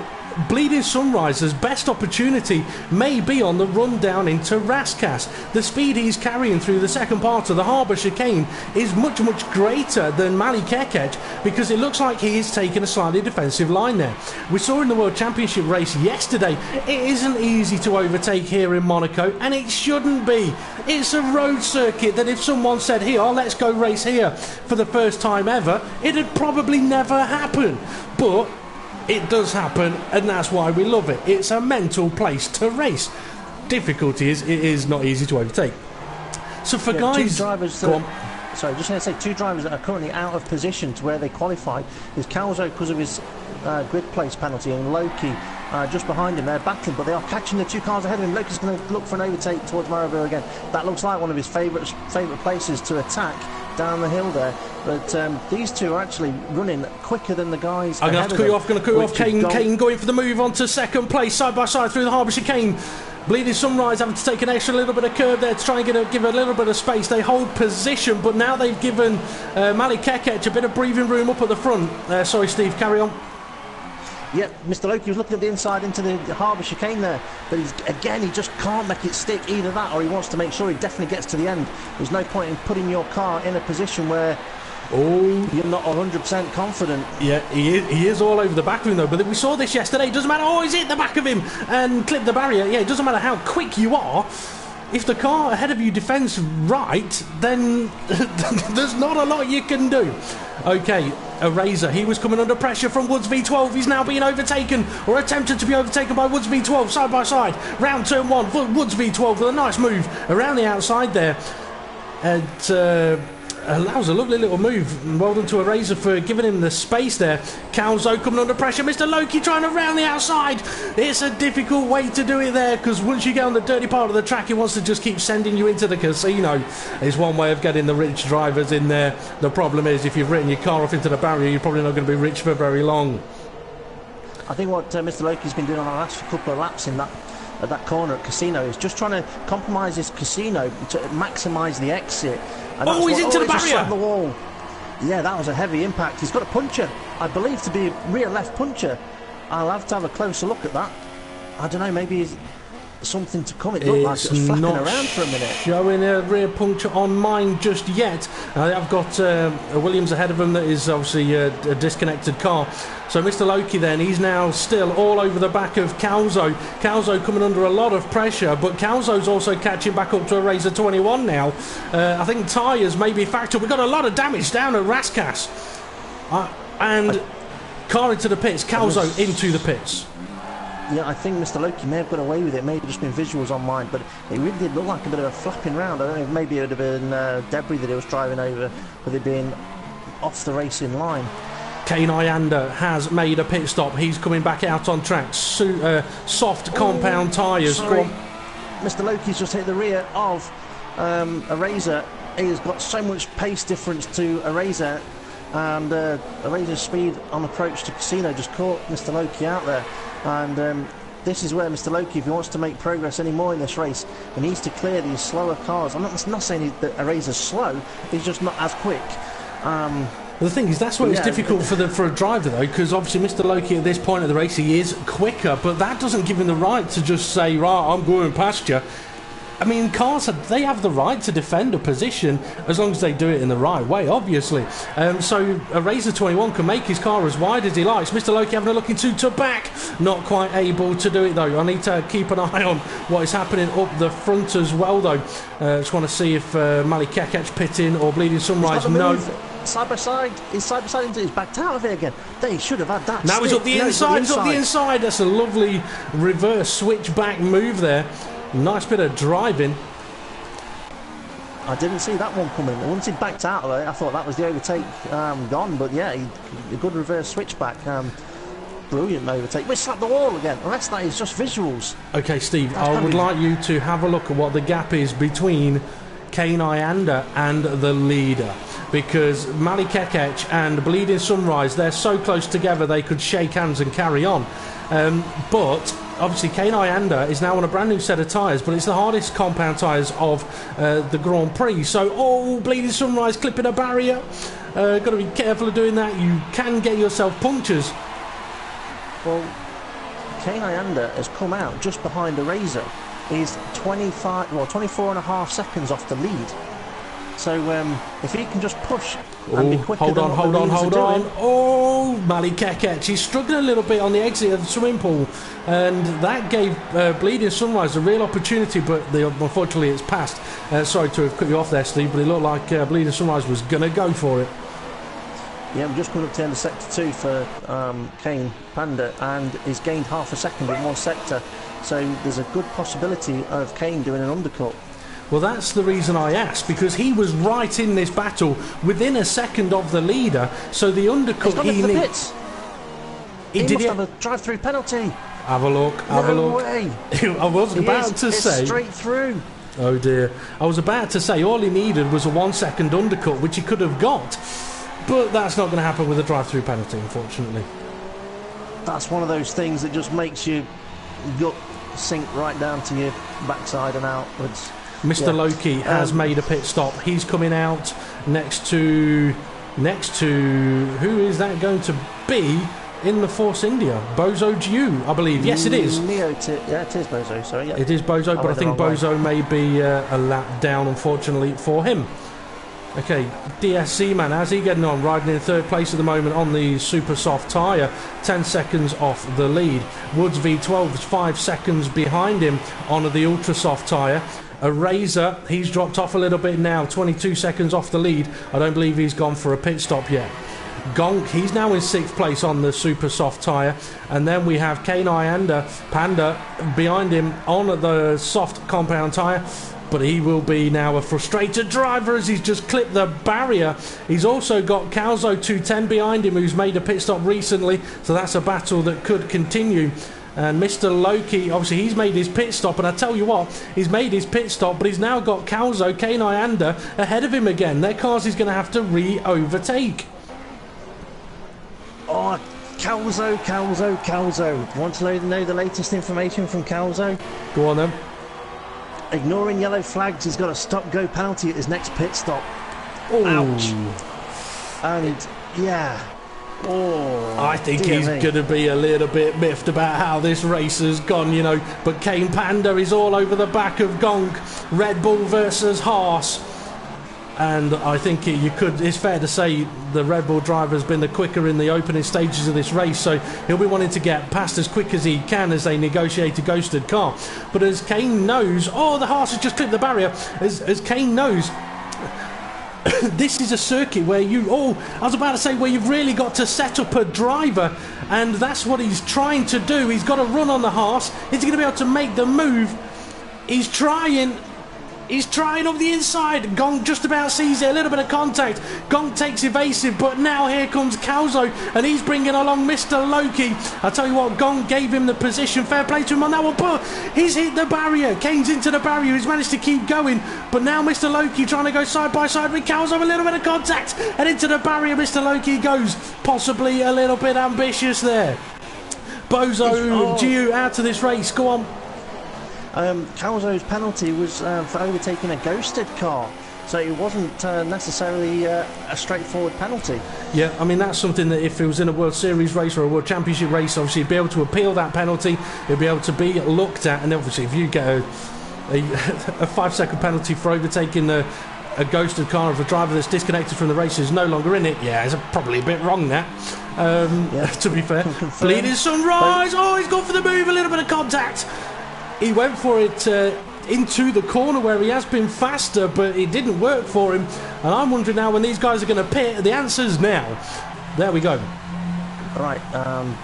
Bleeding Sunrise's best opportunity may be on the run down into Raskas. The speed he's carrying through the second part of the harbour chicane is much, much greater than Mali Kekec, because it looks like he is taking a slightly defensive line there. We saw in the World Championship race yesterday, it isn't easy to overtake here in Monaco, and it shouldn't be. It's a road circuit that if someone said, here, let's go race here for the first time ever, it'd probably never happen. But it does happen, and that's why we love it. It's a mental place to race. Difficulty is, it is not easy to overtake. So for guys... Two drivers sorry, just going to say, 2 drivers that are currently out of position to where they qualified is Calzo because of his grid place penalty, and Loki just behind him. They're battling, but they are catching the 2 cars ahead of him. Loki's going to look for an overtake towards Marabou again. That looks like one of his favourite places to attack down the hill there, but these 2 are actually running quicker than the guys. I'm going to cut you off. Kane going for the move on to second place, side by side through the harbour chicane. Bleeding Sunrise having to take an extra little bit of curve there to try and give a little bit of space. They hold position, but now they've given Mali Kekec a bit of breathing room up at the front. Sorry, Steve, carry on. Yeah, Mr. Loki was looking at the inside into the harbour chicane there, but he just can't make it stick, either that or he wants to make sure he definitely gets to the end. There's no point in putting your car in a position where you're not 100% confident. Yeah, he is all over the back of him though, but we saw this yesterday. It doesn't matter, he's hit the back of him and clipped the barrier. Yeah, it doesn't matter how quick you are. If the car ahead of you defends right, then there's not a lot you can do. Okay, a Razor. He was coming under pressure from Woods V12. He's now being overtaken, or attempted to be overtaken by Woods V12, side by side. Round turn 1, Woods V12 with a nice move around the outside there. And allows a lovely little move. Well done to a Razor for giving him the space there. Calzo coming under pressure. Mr. Loki trying to round the outside. It's a difficult way to do it there, because once you get on the dirty part of the track, it wants to just keep sending you into the casino. It's one way of getting the rich drivers in there. The problem is, if you've written your car off into the barrier, you're probably not going to be rich for very long. I think what Mr. Loki's been doing on the last couple of laps in that corner at Casino is just trying to compromise his Casino to maximise the exit. He's into the barrier! The wall. Yeah, that was a heavy impact. He's got a puncher, I believe, to be a rear left puncher. I'll have to have a closer look at that. I don't know, maybe he's something to come. It looked like it was flapping around for a minute. Showing a rear puncture on mine just yet. I've got a Williams ahead of him that is obviously a disconnected car. So Mr. Loki then, he's now still all over the back of Calzo. Calzo coming under a lot of pressure, but Calzo's also catching back up to a Razor 21 now. I think tyres may be a factor. We've got a lot of damage down at Raskas. And car into the pits, Calzo into the pits. Yeah, I think Mr. Loki may have got away with it. Maybe just been visuals on mine, but it really did look like a bit of a flapping round. I don't know, maybe it would have been debris that it was driving over, with it being off the racing line. Kane Ayander has made a pit stop. He's coming back out on track. Soft compound tyres. Mr. Loki's just hit the rear of Eraser. He has got so much pace difference to Eraser, and Eraser's speed on approach to Casino just caught Mr. Loki out there. And this is where Mr. Loki, if he wants to make progress anymore in this race, he needs to clear these slower cars. I'm not saying that Eraser's slow, he's just not as quick. The thing is, that's where it's difficult for a driver, though, because obviously Mr. Loki at this point of the race, he is quicker, but that doesn't give him the right to just say, right, I'm going past you. I mean, cars, they have the right to defend a position as long as they do it in the right way, obviously. So Eraser 21 can make his car as wide as he likes. Mr. Loki having a look into back. Not quite able to do it, though. I need to keep an eye on what is happening up the front as well, though. Just want to see if Mali Kekec pitting or Bleeding Sunrise. No. Side by side, he's side by side, he's backed out of it again. They should have had that. Now he's up the inside, he's up the inside. That's a lovely reverse switchback move there. Nice bit of driving. I didn't see that one coming. Once he backed out of it, I thought that was the overtake gone. But yeah, a good reverse switchback. Brilliant overtake. We slapped the wall again. The rest of that is just visuals. Okay, Steve, I would like you to have a look at what the gap is between Kane Ayander and the leader, because Mali Kekec and Bleeding Sunrise, they're so close together they could shake hands and carry on. But obviously Kane Ayander is now on a brand new set of tyres, but it's the hardest compound tyres of the Grand Prix. So, Bleeding Sunrise clipping a barrier. Got to be careful of doing that. You can get yourself punctures. Well, Kane Ayander has come out just behind Eraser. He's 24 and a half seconds off the lead. So if he can just push and be quicker hold on. Oh, Mali Kekec, he's struggling a little bit on the exit of the swimming pool, and that gave Bleeding Sunrise a real opportunity, but unfortunately it's passed. Sorry to have cut you off there, Steve, but it looked like Bleeding Sunrise was going to go for it. Yeah, we're just coming up to the end of sector 2 for Kane Panda, and he's gained half a second in one sector. So there's a good possibility of Kane doing an undercut. Well, that's the reason I asked, because he was right in this battle within a second of the leader. So the undercut he needs. He must have a drive-through penalty. Have a look. No way. I was about to say. Straight through. Oh dear. I was about to say all he needed was a 1 second undercut, which he could have got. But that's not going to happen with a drive-through penalty, unfortunately. That's one of those things that just makes your gut sink right down to your backside and outwards. Mr. Loki has made a pit stop. He's coming out next to who is that going to be in the Force India? Bozo Dew, I believe. Yes, it is. It is Bozo. Sorry, yeah. It is Bozo, but I think Bozo may be a lap down, unfortunately, for him. Okay, DSC man, how's he getting on? Riding in third place at the moment on the super soft tyre, 10 seconds off the lead. Woods V12 is 5 seconds behind him on the ultra soft tyre. Eraser, he's dropped off a little bit now, 22 seconds off the lead. I don't believe he's gone for a pit stop yet. Gonk, he's now in 6th place on the super soft tyre, and then we have Kane Ayander, Panda behind him on the soft compound tyre. But he will be now a frustrated driver as he's just clipped the barrier. He's also got Calzo 210 behind him, who's made a pit stop recently, so that's a battle that could continue. And Mr. Loki, obviously he's made his pit stop, and I tell you what, he's made his pit stop, but he's now got Calzo, Kane Ayander ahead of him again. Their cars he's going to have to re-overtake. Oh, Calzo. Want to know the latest information from Calzo? Go on then. Ignoring yellow flags, he's got a stop-go penalty at his next pit stop. Ooh. Ouch. And, yeah. Oh, I think he's going to be a little bit miffed about how this race has gone, you know. But Kane Panda is all over the back of Gonk. Red Bull versus Haas. And I think it's fair to say the Red Bull driver has been the quicker in the opening stages of this race, so he'll be wanting to get past as quick as he can as they negotiate a ghosted car. But as Kane knows, the Haas has just clipped the barrier. As Kane knows, this is a circuit where where you've really got to set up a driver, and that's what he's trying to do. He's got to run on the Haas. Is he going to be able to make the move? He's trying. He's trying up the inside. Gong just about sees it. A little bit of contact. Gong takes evasive, but now here comes Calzo, and he's bringing along Mr. Loki. I tell you what, Gong gave him the position. Fair play to him on that one, but he's hit the barrier. Kane's into the barrier. He's managed to keep going, but now Mr. Loki trying to go side by side with Calzo. A little bit of contact, and into the barrier Mr. Loki goes. Possibly a little bit ambitious there. Bozo, Giu out of this race. Go on. Calzo's penalty was for overtaking a ghosted car, so it wasn't necessarily a straightforward penalty. Yeah, I mean, that's something that if it was in a World Series race or a World Championship race, obviously you'd be able to appeal that penalty, it'd be able to be looked at, and obviously if you get a 5-second penalty for overtaking a ghosted car of a driver that's disconnected from the race is no longer in it, yeah, it's probably a bit wrong that. To be fair. Bleeding Sunrise, he's gone for the move, a little bit of contact. He went for it into the corner where he has been faster, but it didn't work for him. And I'm wondering now when these guys are going to pit. The answer's now. There we go. Right,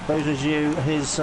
Bozo Giu, his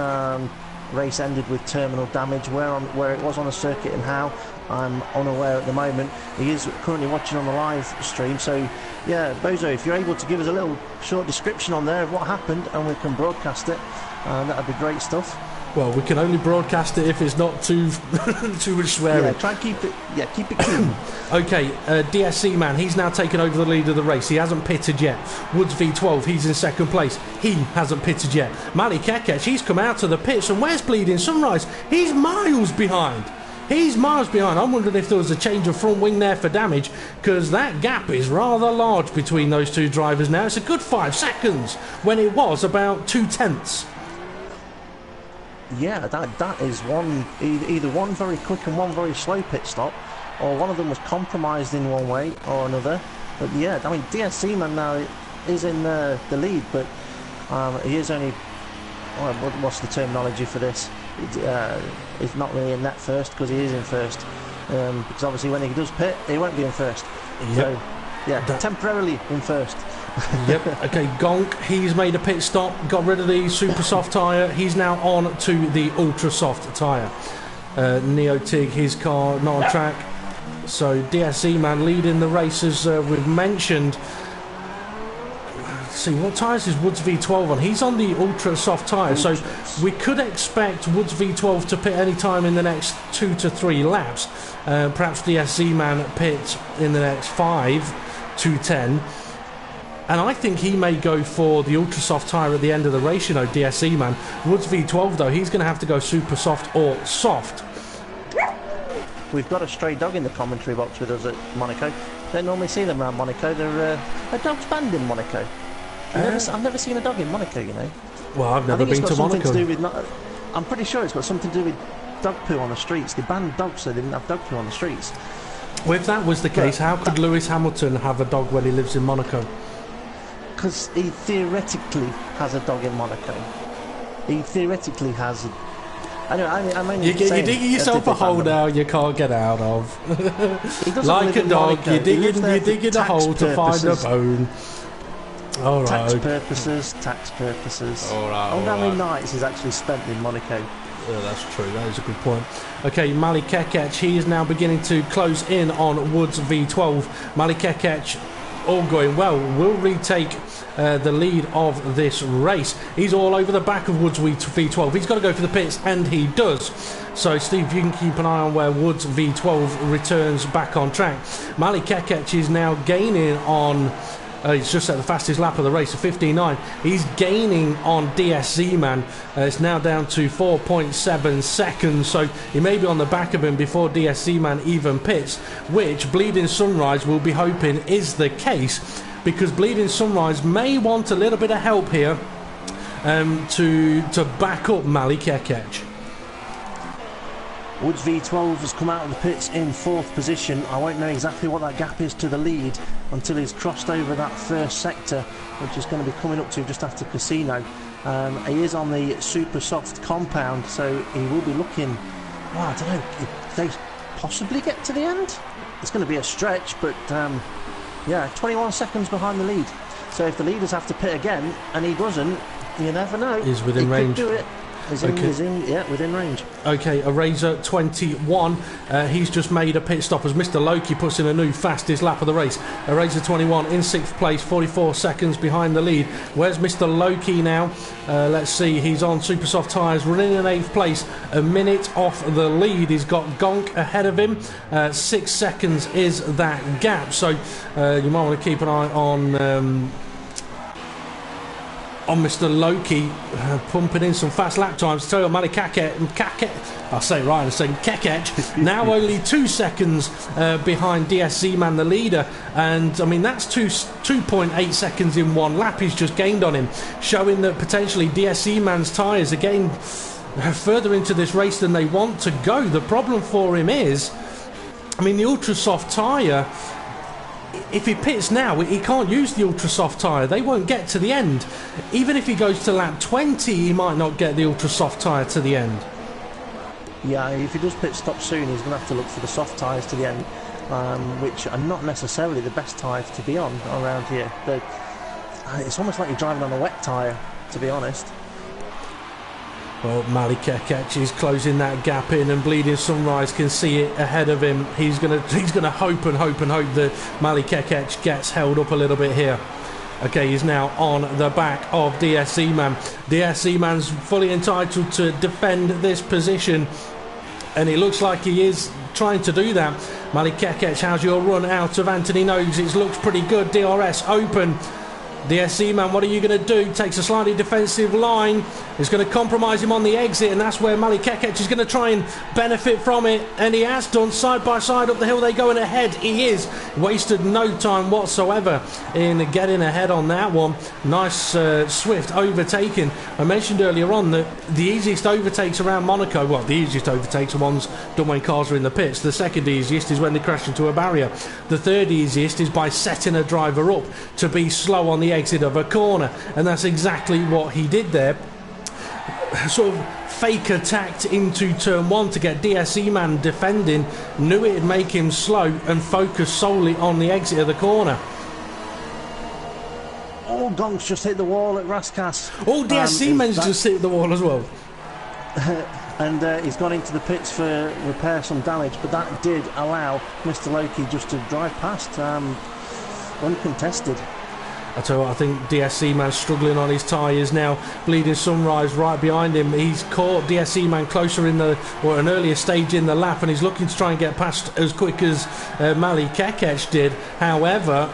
race ended with terminal damage. Where it was on the circuit and how, I'm unaware at the moment. He is currently watching on the live stream. So, yeah, Bozo, if you're able to give us a little short description on there of what happened, and we can broadcast it, that'd be great stuff. Well, we can only broadcast it if it's not too much swearing. Yeah, try and keep it clean. Okay, DSC man, he's now taken over the lead of the race. He hasn't pitted yet. Woods V12, he's in second place. He hasn't pitted yet. Mali Kekech, he's come out of the pits, and where's Bleeding Sunrise? He's miles behind. He's miles behind. I'm wondering if there was a change of front wing there for damage, because that gap is rather large between those two drivers now. It's a good 5 seconds when it was about 2/10. Yeah, that is either one very quick and one very slow pit stop, or one of them was compromised in one way or another. But yeah, I mean, DSC man now is in the lead, but he is only, what's the terminology for this? He's not really in that first because he is in first. Because obviously when he does pit, he won't be in first. Yep. So yeah, temporarily in first. Yep. Okay, Gonk, he's made a pit stop, got rid of the super soft tyre. He's now on to the ultra soft tyre. Neo Tig, his car not on track. So DSC man leading the race, as we've mentioned. Let's see, what tyres is Woods V12 on? He's on the ultra soft tyre, so we could expect Woods V12 to pit any time in the next 2 to 3 laps. Perhaps DSC man pit in the next 5 to 10. And I think he may go for the ultra soft tyre at the end of the race, you know, DSC man. Woods V12 though, he's going to have to go super soft or soft. We've got a stray dog in the commentary box with us at Monaco. Don't normally see them around Monaco. They're a dog's banned in Monaco. I've never seen a dog in Monaco, you know. Well, I've never been to Monaco. I'm pretty sure it's got something to do with dog poo on the streets. They banned dogs so they didn't have dog poo on the streets. Well, if that was the case, how could Lewis Hamilton have a dog when he lives in Monaco? Because he theoretically has a dog in Monaco. He theoretically has a... You're digging yourself a hole now you can't get out of. Like a dog, you're digging a hole to find a bone. All right. Tax purposes. All right. I wonder how many nights he's actually spent in Monaco. Yeah, that's true. That is a good point. Okay, Mali Kekech, he is now beginning to close in on Woods V12. Mali Kekech, all going well, will retake the lead of this race. He's all over the back of Woods V12. He's got to go for the pits, and he does. So, Steve, you can keep an eye on where Woods V12 returns back on track. Mali Kekech is now gaining on... he's just at the fastest lap of the race, 59. He's gaining on DSC man. It's now down to 4.7 seconds, so he may be on the back of him before DSC man even pits, which Bleeding Sunrise will be hoping is the case, because Bleeding Sunrise may want a little bit of help here to back up Mali Kekech. Woods V12 has come out of the pits in 4th position. I won't know exactly what that gap is to the lead until he's crossed over that first sector, which is going to be coming up to just after Casino. He is on the super soft compound, so he will be looking... Well, I don't know, if they possibly get to the end? It's going to be a stretch, but yeah, 21 seconds behind the lead. So if the leaders have to pit again, and he doesn't, you never know. He's within range. Could do it. He's in, yeah, within range. Okay, Eraser 21. He's just made a pit stop as Mr. Loki puts in a new fastest lap of the race. Eraser 21 in 6th place, 44 seconds behind the lead. Where's Mr. Loki now? Let's see, he's on super soft tyres, running in 8th place, a minute off the lead. He's got Gonk ahead of him. 6 seconds is that gap, so you might want to keep an eye on Mr. Loki, pumping in some fast lap times. Tell you, Mali Kekec, I'll say it right in a second, Kekec, now only 2 seconds behind DSC Man, the leader. And I mean, that's 2.8 seconds in one lap he's just gained on him, showing that potentially DSC Man's tyres are getting further into this race than they want to go. The problem for him is, I mean, the ultra soft tyre, if he pits now, he can't use the ultra soft tyre. They won't get to the end. Even if he goes to lap 20, he might not get the ultra soft tyre to the end. Yeah, if he does pit stop soon, he's going to have to look for the soft tyres to the end, which are not necessarily the best tyres to be on around here. It's almost like you're driving on a wet tyre, to be honest. Well, Mali Kekec is closing that gap in, and Bleeding Sunrise can see it ahead of him. He's gonna hope that Mali Kekec gets held up a little bit here. Okay, he's now on the back of DSC Man. DSC Man's fully entitled to defend this position, and it looks like he is trying to do that. Mali Kekec, how's your run out of Anthony Nogues? It looks pretty good. DRS open. DSC Man, what are you going to do? Takes a slightly defensive line. It's going to compromise him on the exit, and that's where Mali Kekec is going to try and benefit from it, and he has done. Side by side up the hill they go, and ahead he is. Wasted no time whatsoever in getting ahead on that one. Nice swift overtaking. I mentioned earlier on that the easiest overtakes around Monaco, well, the easiest overtakes are ones done when cars are in the pits. The second easiest is when they crash into a barrier. The third easiest is by setting a driver up to be slow on the exit of a corner, and that's exactly what he did there. Sort of fake attacked into turn 1 to get DSC Man defending, knew it'd make him slow, and focused solely on the exit of the corner. Oh, Gonk's just hit the wall at Raskas. Oh, DSC Man's just hit the wall as well. And he's gone into the pits for repair some damage, but that did allow Mr. Loki just to drive past uncontested. I tell you what, I think DSC Man struggling on his tyres now. Bleeding Sunrise right behind him. He's caught DSC Man closer in an earlier stage in the lap, and he's looking to try and get past as quick as Mali Kekec did. However,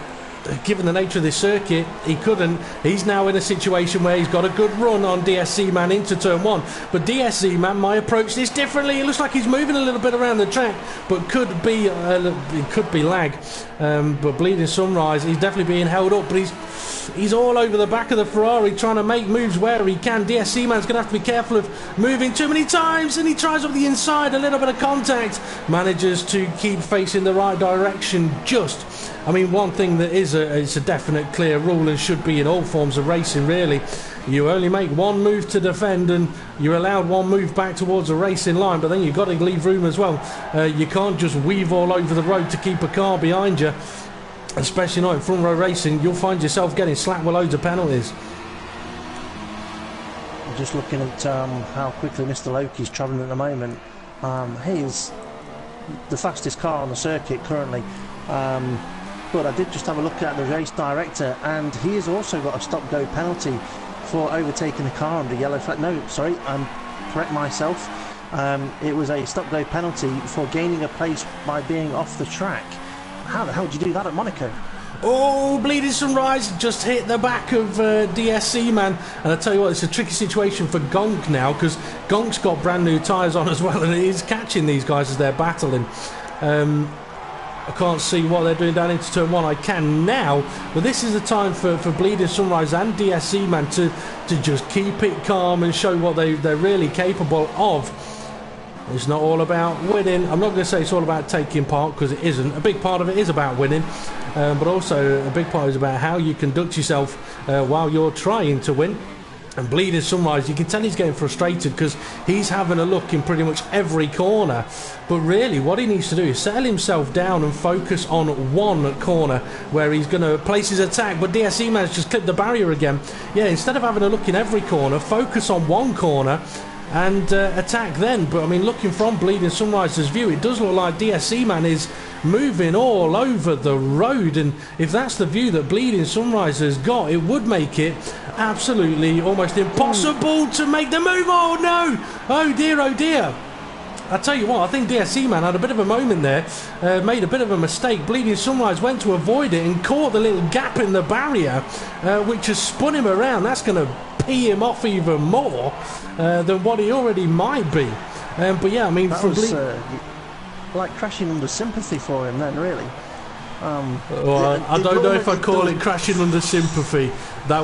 given the nature of this circuit, he couldn't. He's now in a situation where he's got a good run on DSC Man into turn 1, but DSC Man might approach this differently. It looks like he's moving a little bit around the track, but could be lag. But Bleeding Sunrise, he's definitely being held up, but he's all over the back of the Ferrari trying to make moves where he can. DSC Man's going to have to be careful of moving too many times, and he tries up the inside, a little bit of contact, manages to keep facing the right direction just. I mean, one thing that is it's a definite clear rule and should be in all forms of racing really, you only make one move to defend, and you're allowed one move back towards a racing line, but then you've got to leave room as well. You can't just weave all over the road to keep a car behind you, especially not in front row racing. You'll find yourself getting slapped with loads of penalties. Just looking at how quickly Mr. Loki's travelling at the moment. He is the fastest car on the circuit currently. But I did just have a look at the race director, and he has also got a stop-go penalty for overtaking the car under yellow flag. No, sorry, I'm correct myself. It was a stop-go penalty for gaining a place by being off the track. How the hell did you do that at Monaco? Oh, Bleeding Sunrise just hit the back of DSC Man, and I tell you what, it's a tricky situation for Gonk now, because Gonk's got brand new tyres on as well, and he's catching these guys as they're battling. I can't see what they're doing down into turn 1. I can now, but this is the time for Bleeding Sunrise and DSC Man to just keep it calm and show what they're really capable of. It's not all about winning. I'm not going to say it's all about taking part, because it isn't. A big part of it is about winning, but also a big part is about how you conduct yourself while you're trying to win. And Bleeding Sunrise, you can tell he's getting frustrated because he's having a look in pretty much every corner. But really, what he needs to do is settle himself down and focus on one corner where he's going to place his attack. But DSC Man's just clipped the barrier again. Yeah, instead of having a look in every corner, focus on one corner and attack then. But I mean, looking from Bleeding Sunrise's view, it does look like DSC Man is moving all over the road, and if that's the view that Bleeding Sunrise has got, it would make it absolutely almost impossible to make the move. Oh no! Oh dear, oh dear. I tell you what, I think DSC Man had a bit of a moment there, made a bit of a mistake. Bleeding Sunrise went to avoid it and caught the little gap in the barrier, which has spun him around. That's going to pee him off even more than what he already might be. But yeah, I mean, that was like crashing under sympathy for him then, really. Well, I don't know if I'd call it crashing under sympathy. That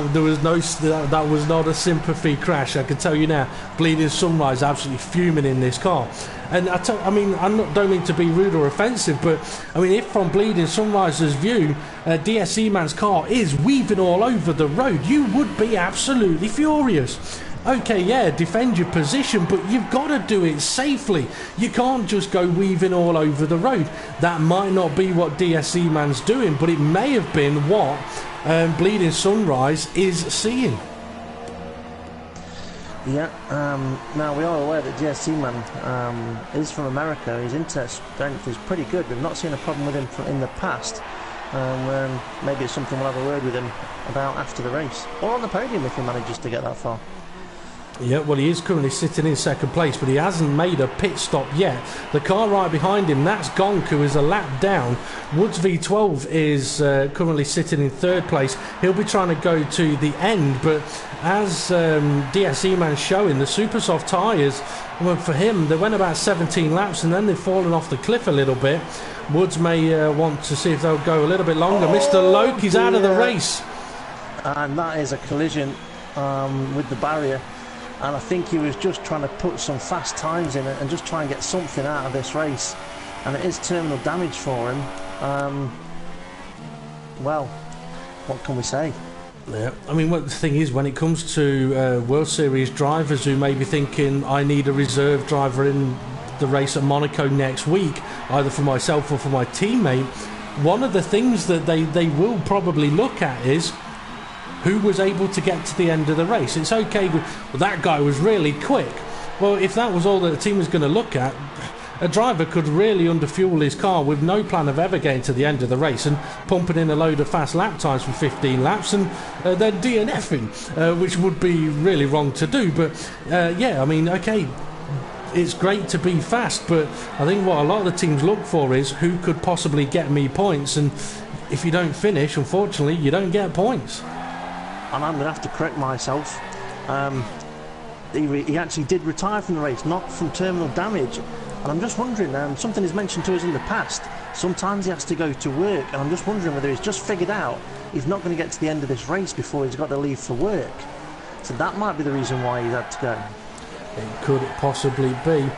was not a sympathy crash. I can tell you now. Bleeding Sunrise absolutely fuming in this car, and I mean, don't mean to be rude or offensive, but I mean, if from Bleeding Sunrise's view, DSC Man's car is weaving all over the road, you would be absolutely furious. Okay, yeah, defend your position, but you've got to do it safely. You can't just go weaving all over the road. That might not be what DSC Man's doing, but it may have been what Bleeding Sunrise is seeing. Yeah, now we are aware that DSC Man is from America. His internet strength is pretty good. We've not seen a problem with him in the past. Maybe it's something we'll have a word with him about after the race, or on the podium if he manages to get that far. Yeah, well, he is currently sitting in second place, but he hasn't made a pit stop yet. The car right behind him, that's Gonk, who is a lap down. Woods V12 is currently sitting in third place. He'll be trying to go to the end, but as DSC Man's showing, the super soft tyres, well, for him, they went about 17 laps and then they've fallen off the cliff a little bit. Woods may want to see if they'll go a little bit longer. Mr. Loke is out of the race. And that is a collision with the barrier. And I think he was just trying to put some fast times in it and just try and get something out of this race. And it is terminal damage for him. Well, what can we say? Yeah, I mean, the thing is, when it comes to World Series drivers who may be thinking, I need a reserve driver in the race at Monaco next week, either for myself or for my teammate, one of the things that they will probably look at is who was able to get to the end of the race. It's okay, well, that guy was really quick. Well, if that was all that the team was going to look at, a driver could really underfuel his car with no plan of ever getting to the end of the race and pumping in a load of fast lap times for 15 laps and then DNFing, which would be really wrong to do. But yeah, I mean, okay, it's great to be fast, but I think what a lot of the teams look for is who could possibly get me points, and if you don't finish, unfortunately, you don't get points. And I'm going to have to correct myself. He actually did retire from the race, not from terminal damage. And I'm just wondering, something is mentioned to us in the past. Sometimes he has to go to work, and I'm just wondering whether he's just figured out he's not going to get to the end of this race before he's got to leave for work. So that might be the reason why he's had to go. It could possibly be.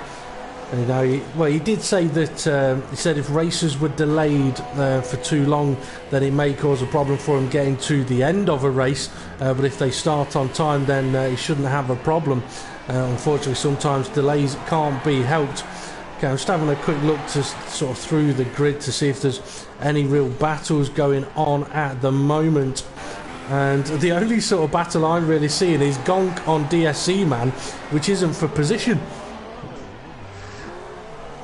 And, you know, he did say that he said if races were delayed for too long, then it may cause a problem for him getting to the end of a race. But if they start on time, then he shouldn't have a problem. Unfortunately, sometimes delays can't be helped. Okay, I'm just having a quick look to sort of through the grid to see if there's any real battles going on at the moment. And the only sort of battle I'm really seeing is Gonk on DSC Man, which isn't for position.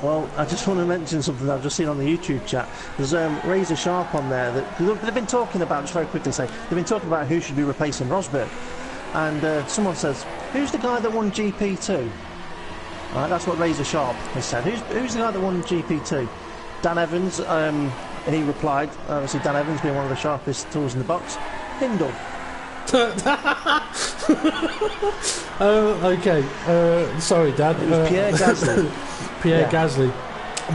Well, I just want to mention something that I've just seen on the YouTube chat. There's Razor Sharp on there that they've been talking about, just very quickly say, they've been talking about who should be replacing Rosberg. And someone says, who's the guy that won GP2? Right, that's what Razor Sharp has said. Who's the guy that won GP2? Dan Evans, and he replied, obviously Dan Evans being one of the sharpest tools in the box, Hindle. Okay, sorry Dad. It was Pierre Gasly. Pierre Gasly.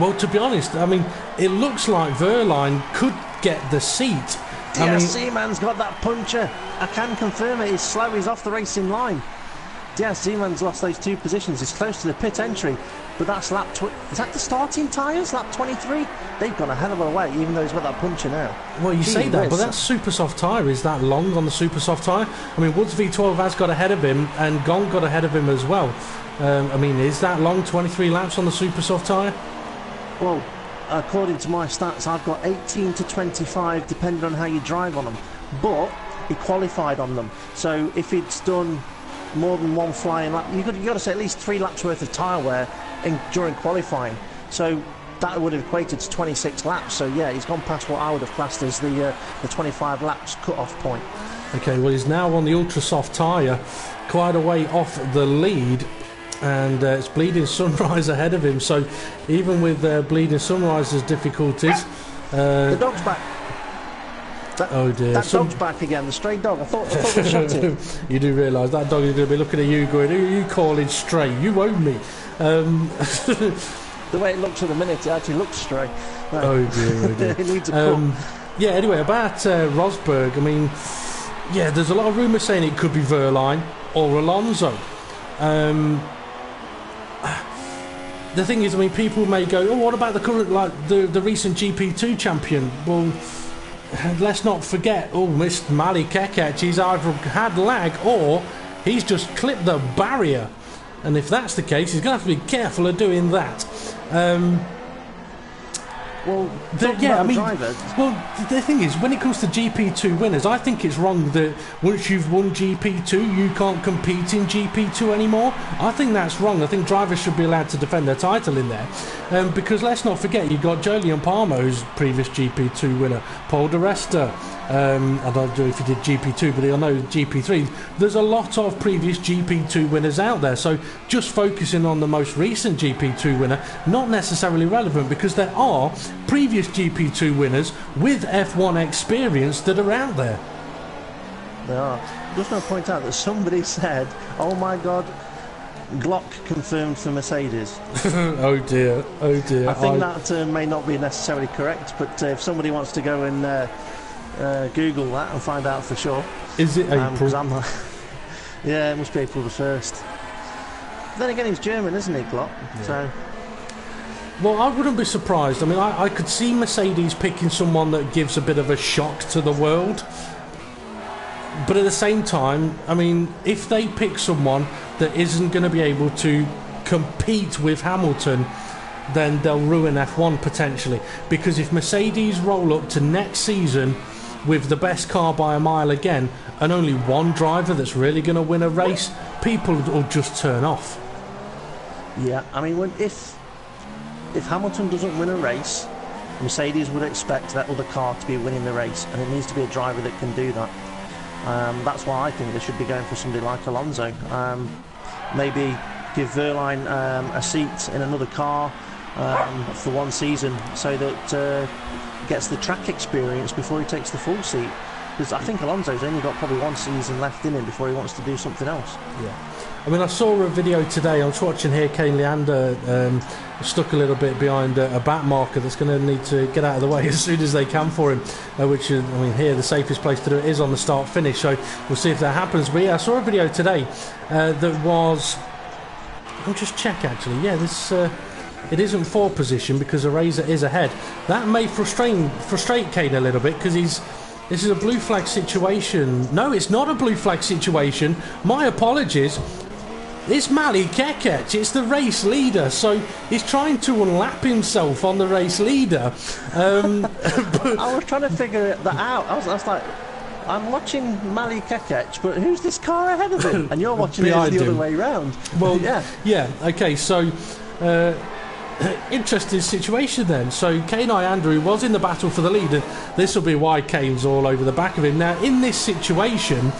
Well, to be honest, I mean, it looks like Verline could get the seat. DSC Man's got that puncher. I can confirm it. He's slow. He's off the racing line. DSC Man's lost those 2 positions. He's close to the pit entry, but that's lap. Is that the starting tyres? Lap 23. They've gone a hell of a way, even though he's got that puncher now. Well, you say that, but that super soft tyre is that long on the super soft tyre. I mean, Woods V12 has got ahead of him, and Gong got ahead of him as well. I mean, is that long, 23 laps on the super soft tyre? Well, according to my stats, I've got 18 to 25, depending on how you drive on them. But he qualified on them. So if it's done more than one flying lap. You've got to say at least 3 laps worth of tyre wear during qualifying. So that would have equated to 26 laps. So yeah, he's gone past what I would have classed as the 25 laps cut-off point. Okay, well, he's now on the ultra soft tyre, quite a way off the lead, and it's Bleeding Sunrise ahead of him. So even with Bleeding Sunrise's difficulties, the dog's back. Oh dear! That dog's back again. The stray dog. I thought we shot him. You do realise that dog is going to be looking at you, going, "Who are you calling stray? You own me." The way it looks at the minute, it actually looks stray. Right. Oh dear! It needs a cut. Yeah. Anyway, about Rosberg. I mean, yeah, there's a lot of rumours saying it could be Verline or Alonso. The thing is, I mean, people may go, "Oh, what about the current, like the recent GP2 champion?" Well, let's not forget, Mr. Mali Kekec, he's either had lag or he's just clipped the barrier. And if that's the case, he's going to have to be careful of doing that. Well, the thing is, when it comes to GP2 winners, I think it's wrong that once you've won GP2, you can't compete in GP2 anymore. I think that's wrong. I think drivers should be allowed to defend their title in there. Because let's not forget, you've got Jolyon Palmer, who's previous GP2 winner, Paul di Resta. I don't know if he did GP2, but I know GP3. There's a lot of previous GP2 winners out there, so just focusing on the most recent GP2 winner, not necessarily relevant, because there are previous GP2 winners with F1 experience that are out there. There are. Just want to point out that somebody said, "Oh my God, Glock confirmed for Mercedes." Oh dear, oh dear. I think that may not be necessarily correct, but if somebody wants to go and Google that and find out for sure. Is it April? Yeah, it must be April the 1st. Then again, he's German, isn't he, Glock? Yeah. So. Well, I wouldn't be surprised. I mean, I could see Mercedes picking someone that gives a bit of a shock to the world. But at the same time, I mean, if they pick someone that isn't going to be able to compete with Hamilton, then they'll ruin F1 potentially. Because if Mercedes roll up to next season with the best car by a mile again, and only one driver that's really going to win a race, people will just turn off. Yeah, I mean, if Hamilton doesn't win a race, Mercedes would expect that other car to be winning the race, and it needs to be a driver that can do that. That's why I think they should be going for somebody like Alonso. Maybe give Verline a seat in another car for one season, so that gets the track experience before he takes the full seat. Because I think Alonso's only got probably one season left in him before he wants to do something else. Yeah. I mean, I saw a video today, I was watching here, Kane Leander stuck a little bit behind a back marker that's going to need to get out of the way as soon as they can for him, which is, I mean, here the safest place to do it is on the start-finish, so we'll see if that happens. But yeah, I saw a video today that was... I'll just check actually, yeah, this... it isn't 4 position because Eraser is ahead. That may frustrate Kane a little bit, because this is a blue flag situation. No, it's not a blue flag situation. My apologies. It's Mali Kekec. It's the race leader. So he's trying to unlap himself on the race leader. But I was trying to figure that out. I was like, I'm watching Mali Kekec, but who's this car ahead of him? And you're watching it the other way round. Well, yeah. Okay, so... interesting situation then. So Kane Andrew was in the battle for the lead, and this will be why Kane's all over the back of him. Now, in this situation,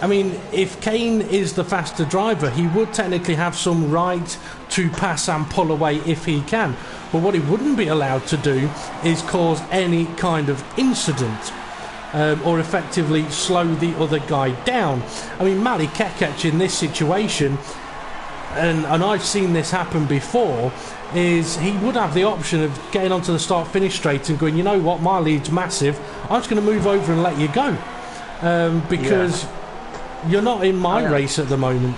I mean, if Kane is the faster driver, he would technically have some right to pass and pull away if he can. But what he wouldn't be allowed to do is cause any kind of incident. Or effectively slow the other guy down. I mean, Mali Kekec in this situation, and I've seen this happen before, is he would have the option of getting onto the start-finish straight and going, you know what, my lead's massive, I'm just going to move over and let you go. Because you're not in my race at the moment.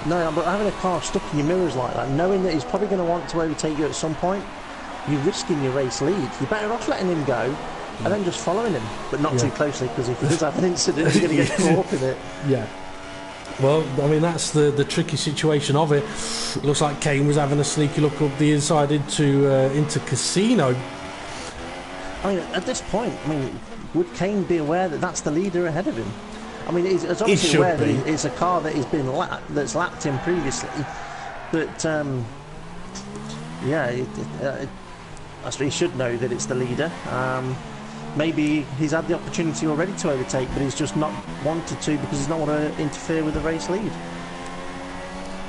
No, but having a car stuck in your mirrors like that, knowing that he's probably going to want to overtake you at some point, you're risking your race lead. You're better off letting him go and then just following him, but not too closely, because if he does have an incident, he's going to get caught up in it. Yeah. Well, I mean, that's the tricky situation of it. It looks like Kane was having a sneaky look up the inside into Casino. I mean, at this point, I mean, would Kane be aware that that's the leader ahead of him? I mean, he's obviously aware that it's a car that has been that's lapped him previously. But yeah, he should know that it's the leader. Maybe he's had the opportunity already to overtake, but he's just not wanted to because he's not want to interfere with the race lead.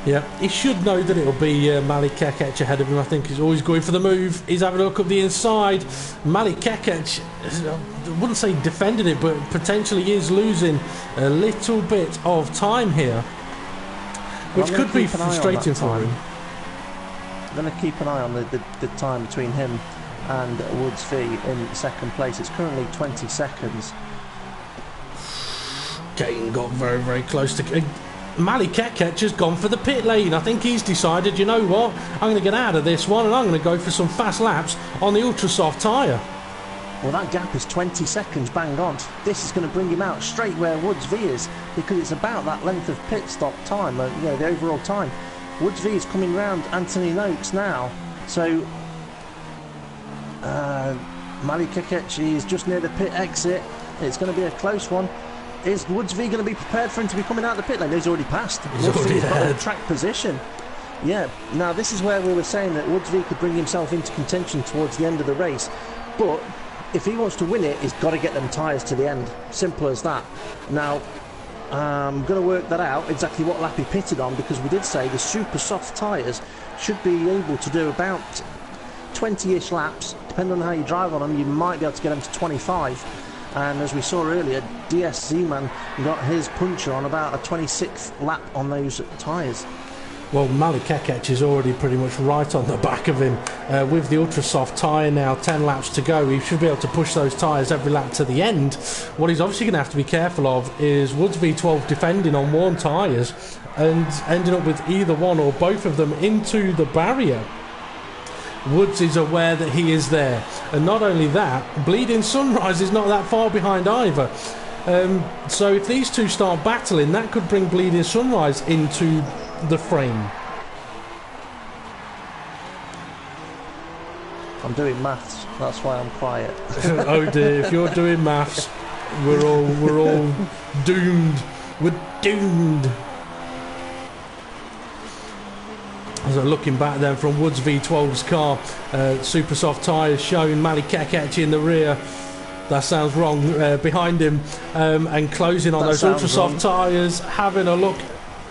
Yeah, he should know that it'll be Mali Kekec ahead of him. I think he's always going for the move. He's having a look up the inside. Mali Kekec, I wouldn't say defended it, but potentially is losing a little bit of time here, which could be frustrating for him. I'm going to keep an eye on the time between him and Woods V in second place. It's currently 20 seconds. Kane got very, very close to... Mali Kekec has gone for the pit lane. I think he's decided, you know what, I'm going to get out of this one and I'm going to go for some fast laps on the ultra soft tyre. Well, that gap is 20 seconds bang on. This is going to bring him out straight where Woods V is, because it's about that length of pit stop time, the overall time. Woods V is coming round Anthony Noakes now, so Mali Kekec is just near the pit exit. It's going to be a close one. Is Woods V going to be prepared for him to be coming out the pit lane? He's already passed. He's already got a track position. Yeah, now this is where we were saying that Woods V could bring himself into contention towards the end of the race, but if he wants to win it, he's got to get them tyres to the end. Simple as that. Now, I'm going to work that out, exactly what lap he pitted on, because we did say the super soft tyres should be able to do about 20-ish laps. Depending on how you drive on them, you might be able to get them to 25. And as we saw earlier, DSZ man got his puncher on about a 26th lap on those tyres. Well, Mali Kekec is already pretty much right on the back of him with the ultra soft tyre now, 10 laps to go. He should be able to push those tyres every lap to the end. What he's obviously going to have to be careful of is Woods V12 defending on worn tyres and ending up with either one or both of them into the barrier. Woods is aware that he is there, and not only that, Bleeding Sunrise is not that far behind either. So if these two start battling, that could bring Bleeding Sunrise into the frame. I'm doing maths, that's why I'm quiet. Oh dear, if you're doing maths, we're all doomed. We're doomed. So looking back then from Woods V12's car, super soft tyres showing Mali Kekec in the rear. That sounds wrong, behind him, and closing on those ultra soft tyres, having a look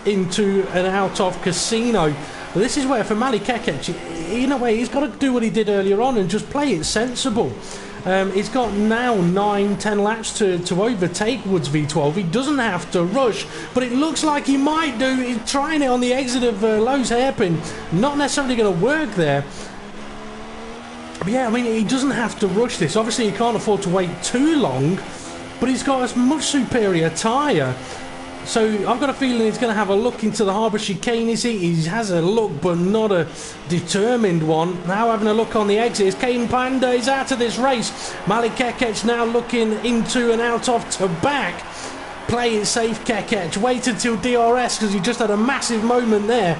into and out of Casino. But this is where for Mali Kekec, in a way, he's got to do what he did earlier on and just play it sensible. He's got now 9-10 laps to overtake Woods V12. He doesn't have to rush, but it looks like he might do. He's trying it on the exit of Lowe's hairpin. Not necessarily going to work there. But yeah, I mean, he doesn't have to rush this. Obviously, he can't afford to wait too long, but he's got a much superior tyre. So I've got a feeling he's going to have a look into the harbour chicane. He has a look, but not a determined one. Now having a look on the exit. Kane Panda is out of this race. Mali Kekec now looking into and out of to back. Play it safe, Kekec. Wait until DRS because he just had a massive moment there.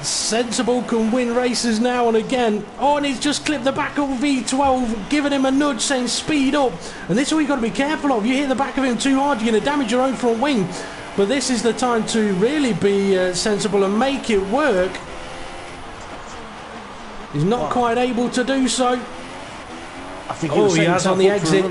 Sensible can win races now and again. Oh, and he's just clipped the back of V12, giving him a nudge saying speed up. And this is what you've got to be careful of. You hit the back of him too hard, you're going to damage your own front wing. But this is the time to really be sensible and make it work. He's not quite able to do so. I think he has on the exit.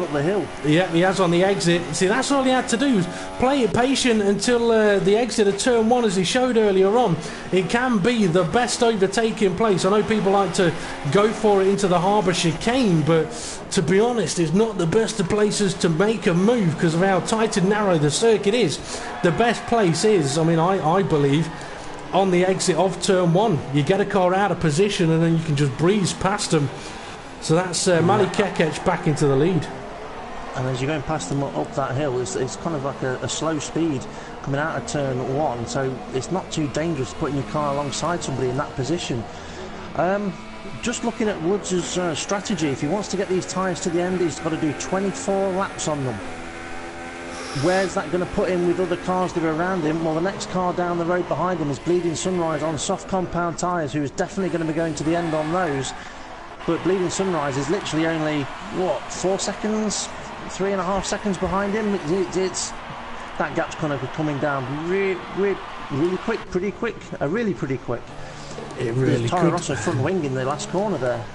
Yeah, he has on the exit. See, that's all he had to do, was play it patient until the exit of turn one, as he showed earlier on. It can be the best overtaking place. I know people like to go for it into the harbour chicane, but to be honest, it's not the best of places to make a move because of how tight and narrow the circuit is. The best place is, I mean, I believe, on the exit of turn one. You get a car out of position and then you can just breeze past them. So that's Mali Kekec back into the lead. And as you're going past them up that hill, it's kind of like a slow speed coming out of turn one, so it's not too dangerous putting your car alongside somebody in that position. Just looking at Woods' strategy, if he wants to get these tyres to the end, he's got to do 24 laps on them. Where's that going to put him with other cars that are around him? Well, the next car down the road behind him is Bleeding Sunrise on soft compound tyres, who is definitely going to be going to the end on those. But Bleeding Sunrise is literally only, what, 4 seconds? 3.5 seconds behind him. It's that gap's going to be coming down really quick, pretty quick, really pretty quick. It really Toro could. Rosso front wing in the last corner there.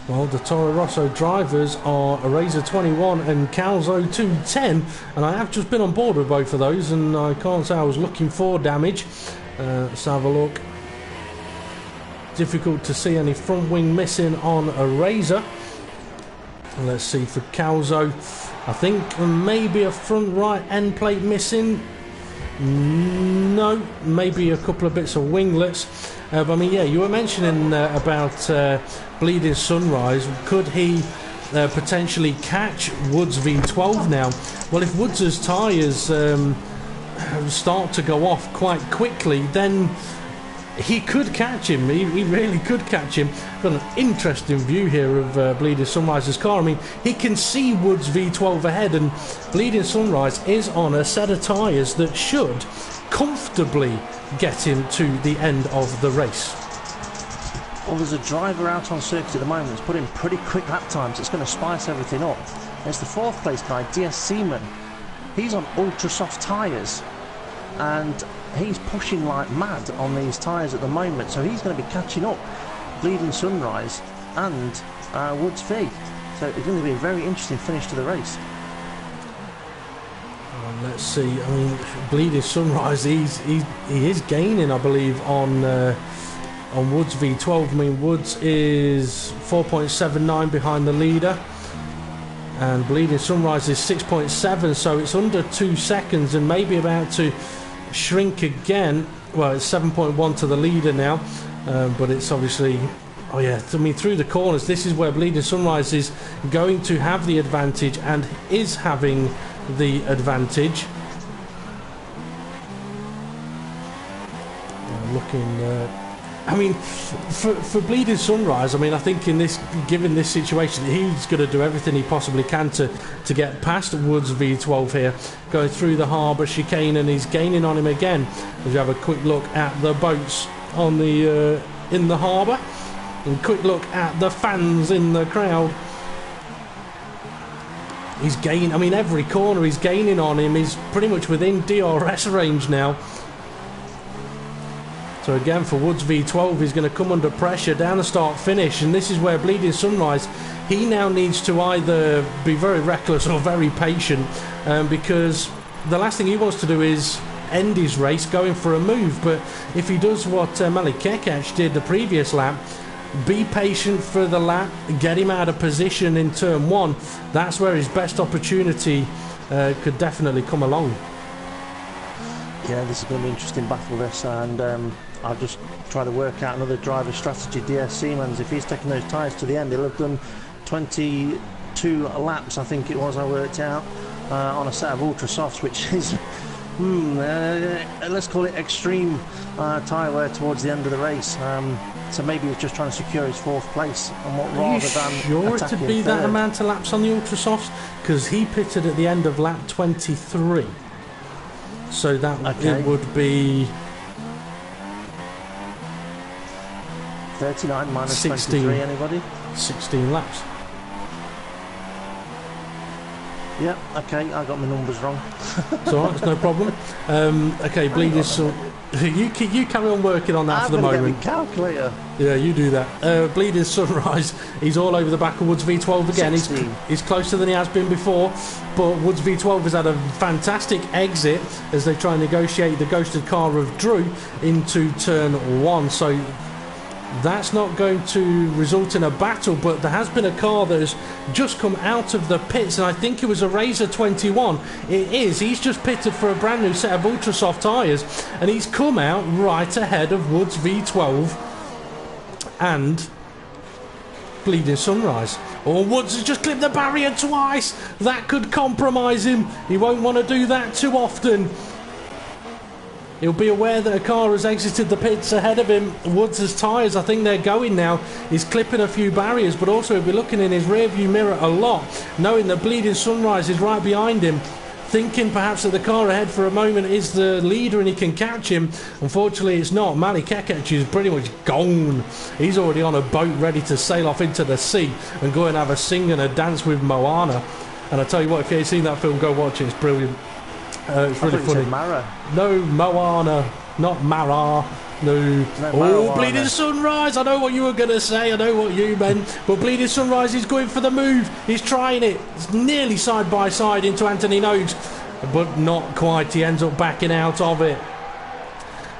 Well, the Toro Rosso drivers are a Razor 21 and Calzo 210, and I have just been on board with both of those, and I can't say I was looking for damage. Let's have a look. Difficult to see any front wing missing on a Razor. Let's see for Calzo. I think maybe a front right end plate missing. No, maybe a couple of bits of winglets. But I mean, yeah, you were mentioning about Bleeding Sunrise. Could he potentially catch Woods V12 now? Well, if Woods' tyres start to go off quite quickly, then he could catch him. He really could catch him. Got an interesting view here of Bleeding Sunrise's car. I mean, he can see Woods V12 ahead, and Bleeding Sunrise is on a set of tyres that should comfortably get him to the end of the race. Well, there's a driver out on circuit at the moment that's putting pretty quick lap times. It's going to spice everything up. There's the fourth place guy, DS Seaman. He's on ultra soft tyres, and he's pushing like mad on these tyres at the moment, so he's going to be catching up Bleeding Sunrise and Woods V. So it's going to be a very interesting finish to the race. Let's see. I mean, Bleeding Sunrise, he is gaining, I believe, on Woods V12. I mean, Woods is 4.79 behind the leader, and Bleeding Sunrise is 6.7, so it's under 2 seconds and maybe about to shrink again. Well, it's 7.1 to the leader now, but it's obviously, oh yeah, I mean, through the corners, this is where Bleeding Sunrise is going to have the advantage and is having the advantage. Looking I mean, for Bleeding Sunrise, I mean, I think in this, given this situation, he's going to do everything he possibly can to get past Woods V12 here, going through the harbour chicane, and he's gaining on him again. As you have a quick look at the boats on the in the harbour, and quick look at the fans in the crowd. He's gaining. I mean, every corner he's gaining on him. He's pretty much within DRS range now. So again, for Woods V12, he's going to come under pressure down the start finish, and this is where Bleeding Sunrise, he now needs to either be very reckless or very patient, because the last thing he wants to do is end his race going for a move. But if he does what Mali Kekec did the previous lap, be patient for the lap, get him out of position in turn one, that's where his best opportunity could definitely come along. Yeah, this is going to be an interesting battle, this, and I'll just try to work out another driver strategy. DS Siemens, if he's taking those tyres to the end, he'll have done 22 laps, I think it was, I worked out, on a set of ultra softs, which is let's call it extreme tyre wear towards the end of the race. So maybe he's just trying to secure his fourth place, Are you sure it to be that amount of laps on the ultra softs? Because he pitted at the end of lap 23, so that it would be 39 minus 16. 23, anybody? 16 laps. Yep, okay, I got my numbers wrong. It's alright, it's no problem. Okay, Bleeding Sunrise. You carry on working on that for the moment. Get my calculator. Yeah, you do that. Bleeding Sunrise, he's all over the back of Woods V12 again. He's closer than he has been before, but Woods V12 has had a fantastic exit as they try and negotiate the ghosted car of Drew into turn one. So that's not going to result in a battle, but there has been a car that has just come out of the pits, and I think it was a Razor 21. It is. He's just pitted for a brand new set of ultra soft tyres, and he's come out right ahead of Woods V12 and Bleeding Sunrise. Oh, Woods has just clipped the barrier twice. That could compromise him. He won't want to do that too often. He'll be aware that a car has exited the pits ahead of him. Woods' tyres, I think they're going now. He's clipping a few barriers, but also he'll be looking in his rearview mirror a lot, knowing that Bleeding Sunrise is right behind him, thinking perhaps that the car ahead for a moment is the leader and he can catch him. Unfortunately, it's not. Mali Kekec is pretty much gone. He's already on a boat ready to sail off into the sea and go and have a sing and a dance with Moana. And I tell you what, if you ain't seen that film, go watch it. It's brilliant. It's really funny. Mara. No, Moana, not Mara. No. Oh, Bleeding Sunrise. I know what you were going to say. I know what you meant. But Bleeding Sunrise is going for the move. He's trying it. It's nearly side by side into Anthony Noakes, but not quite. He ends up backing out of it.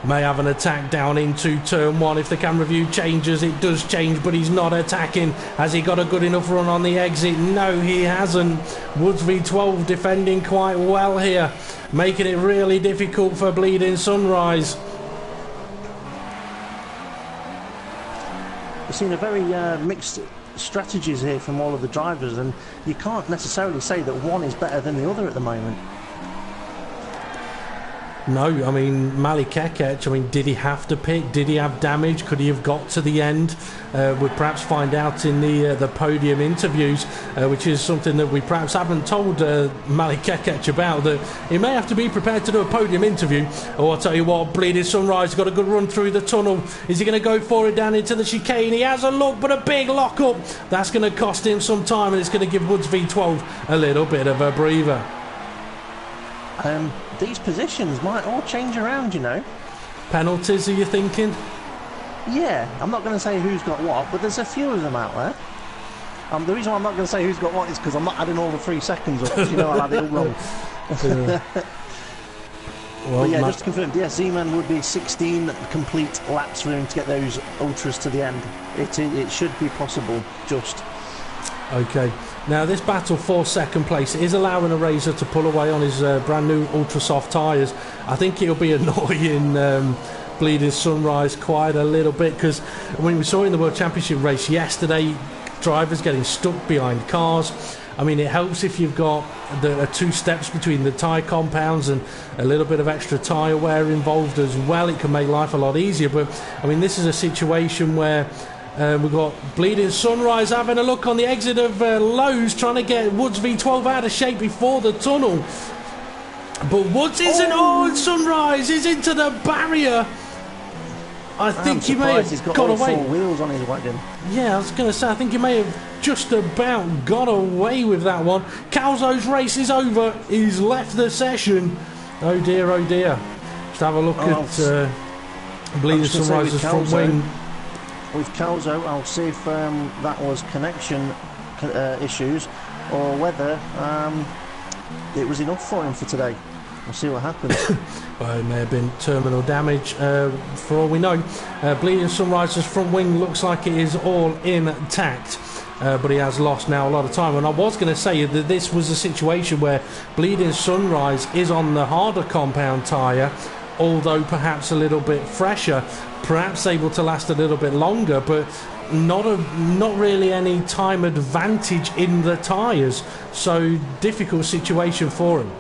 May have an attack down into turn 1. If the camera view changes, it does change, but he's not attacking. Has he got a good enough run on the exit? No, he hasn't. Woods v12 defending quite well here, making it really difficult for Bleeding Sunrise. We've seen a very mixed strategies here from all of the drivers, and you can't necessarily say that one is better than the other at the moment. No, I mean, Malik Kekec, I mean, did he have to pit? Did he have damage? Could he have got to the end? We'll perhaps find out in the podium interviews, which is something that we perhaps haven't told Malik Kekec about, that he may have to be prepared to do a podium interview. Oh, I'll tell you what, Bleeding Sunrise got a good run through the tunnel. Is he going to go for it down into the chicane? He has a look, but a big lock-up. That's going to cost him some time, and it's going to give Woods v12 a little bit of a breather. These positions might all change around, you know. Penalties, are you thinking? Yeah, I'm not going to say who's got what, but there's a few of them out there. The reason why I'm not going to say who's got what is because I'm not adding all the 3 seconds up. You know, I'll add it all wrong. Well, but yeah, just to confirm, yes, Z-Man would be 16 complete laps for him to get those ultras to the end. It should be possible, just. Okay. Now, this battle for second place is allowing a Razor to pull away on his brand new ultra soft tyres. I think it'll be annoying Bleeding Sunrise quite a little bit, because when we saw in the World Championship race yesterday, drivers getting stuck behind cars. I mean, it helps if you've got the 2 steps between the tyre compounds and a little bit of extra tyre wear involved as well. It can make life a lot easier, but I mean, this is a situation where we've got Bleeding Sunrise having a look on the exit of Lowe's, trying to get Woods v12 out of shape before the tunnel. But Woods isn't on. Sunrise is into the barrier. I think he may have got away. 4 wheels on his wagon. Yeah, I was going to say, I think he may have just about got away with that one. Calzo's race is over. He's left the session. Oh dear, oh dear. Just have a look at Bleeding Sunrise's front wing. With Calzo, I'll see if that was connection issues or whether it was enough for him for today. We'll see what happens. Well, it may have been terminal damage for all we know. Bleeding Sunrise's front wing looks like it is all intact, but he has lost now a lot of time. And I was going to say that this was a situation where Bleeding Sunrise is on the harder compound tyre, although perhaps a little bit fresher, perhaps able to last a little bit longer, but not really any time advantage in the tyres. So difficult situation for him.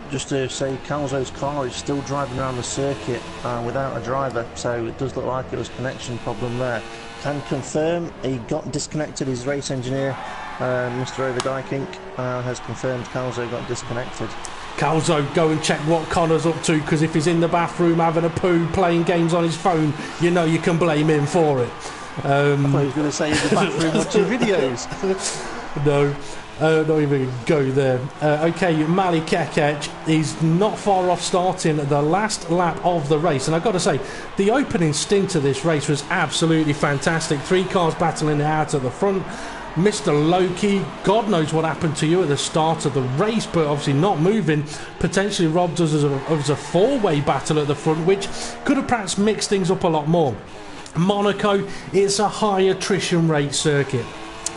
Just to say, Calzo's car is still driving around the circuit without a driver, so it does look like it was a connection problem there. Can confirm he got disconnected. His race engineer, Mr. Overdykink, has confirmed Calzo got disconnected. Calzo, go and check what Connor's up to, because if he's in the bathroom having a poo, playing games on his phone, you know you can blame him for it. I thought he was going to say in the bathroom watching videos. No. Not even go there. Okay, Malik Kekec is not far off starting the last lap of the race, and I've got to say, the opening stint of this race was absolutely fantastic. 3 cars battling it out at the front. Mr. Loki, God knows what happened to you at the start of the race, but obviously not moving potentially robbed us as a 4-way battle at the front, which could have perhaps mixed things up a lot more. Monaco is a high attrition rate circuit,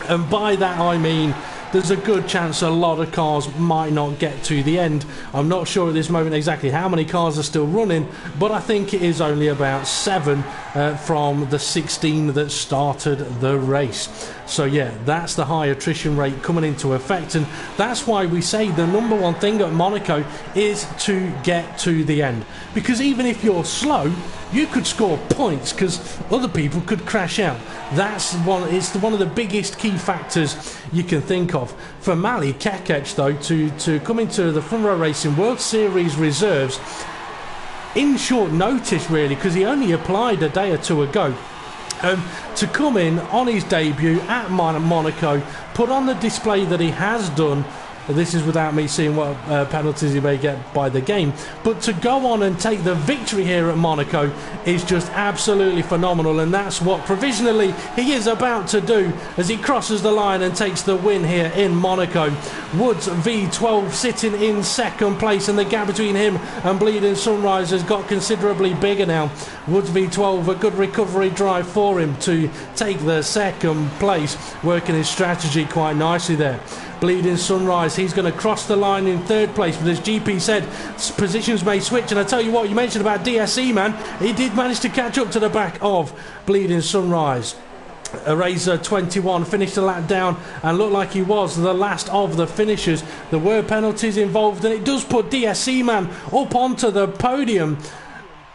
and by that I mean there's a good chance a lot of cars might not get to the end. I'm not sure at this moment exactly how many cars are still running, but I think it is only about 7 from the 16 that started the race. So yeah, that's the high attrition rate coming into effect, and that's why we say the number one thing at Monaco is to get to the end, because even if you're slow, you could score points because other people could crash out. It's one of the biggest key factors you can think of. For Malik Kekec, though, to come into the Front Row Racing World Series reserves in short notice, really, because he only applied a day or 2 ago, to come in on his debut at Monaco, put on the display that he has done, This is without me seeing what penalties he may get by the game. But to go on and take the victory here at Monaco is just absolutely phenomenal, and that's what provisionally he is about to do as he crosses the line and takes the win here in Monaco. Woods V12 sitting in second place, and the gap between him and Bleeding Sunrise has got considerably bigger now. Woods V12, a good recovery drive for him to take the second place, working his strategy quite nicely there. Bleeding Sunrise, he's going to cross the line in third place, but as GP said, positions may switch, and I tell you what, you mentioned about DSE, man, he did manage to catch up to the back of Bleeding Sunrise. Eraser 21 finished a lap down and looked like he was the last of the finishers. There were penalties involved, and it does put DSE man up onto the podium.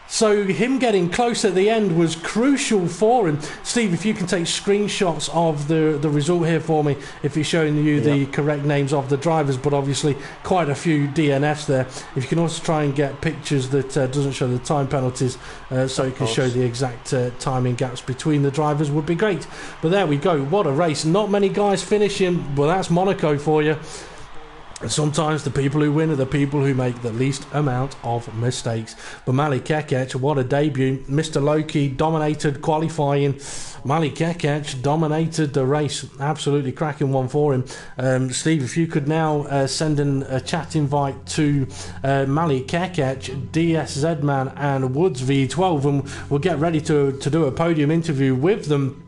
So him getting close at the end was crucial for him. Steve, if you can take screenshots of the result here for me, if it's showing you the correct names of the drivers, but obviously quite a few DNFs there. If you can also try and get pictures that doesn't show the time penalties, so it can show the exact timing gaps between the drivers, would be great. But there we go, what a race. Not many guys finishing, well, that's Monaco for you. And sometimes the people who win are the people who make the least amount of mistakes. But Mali Kekec, what a debut. Mr. Loki dominated qualifying. Mali Kekec dominated the race. Absolutely cracking one for him. Steve, if you could now send in a chat invite to Mali Kekec, DSZ Man and Woods V12, and we'll get ready to do a podium interview with them.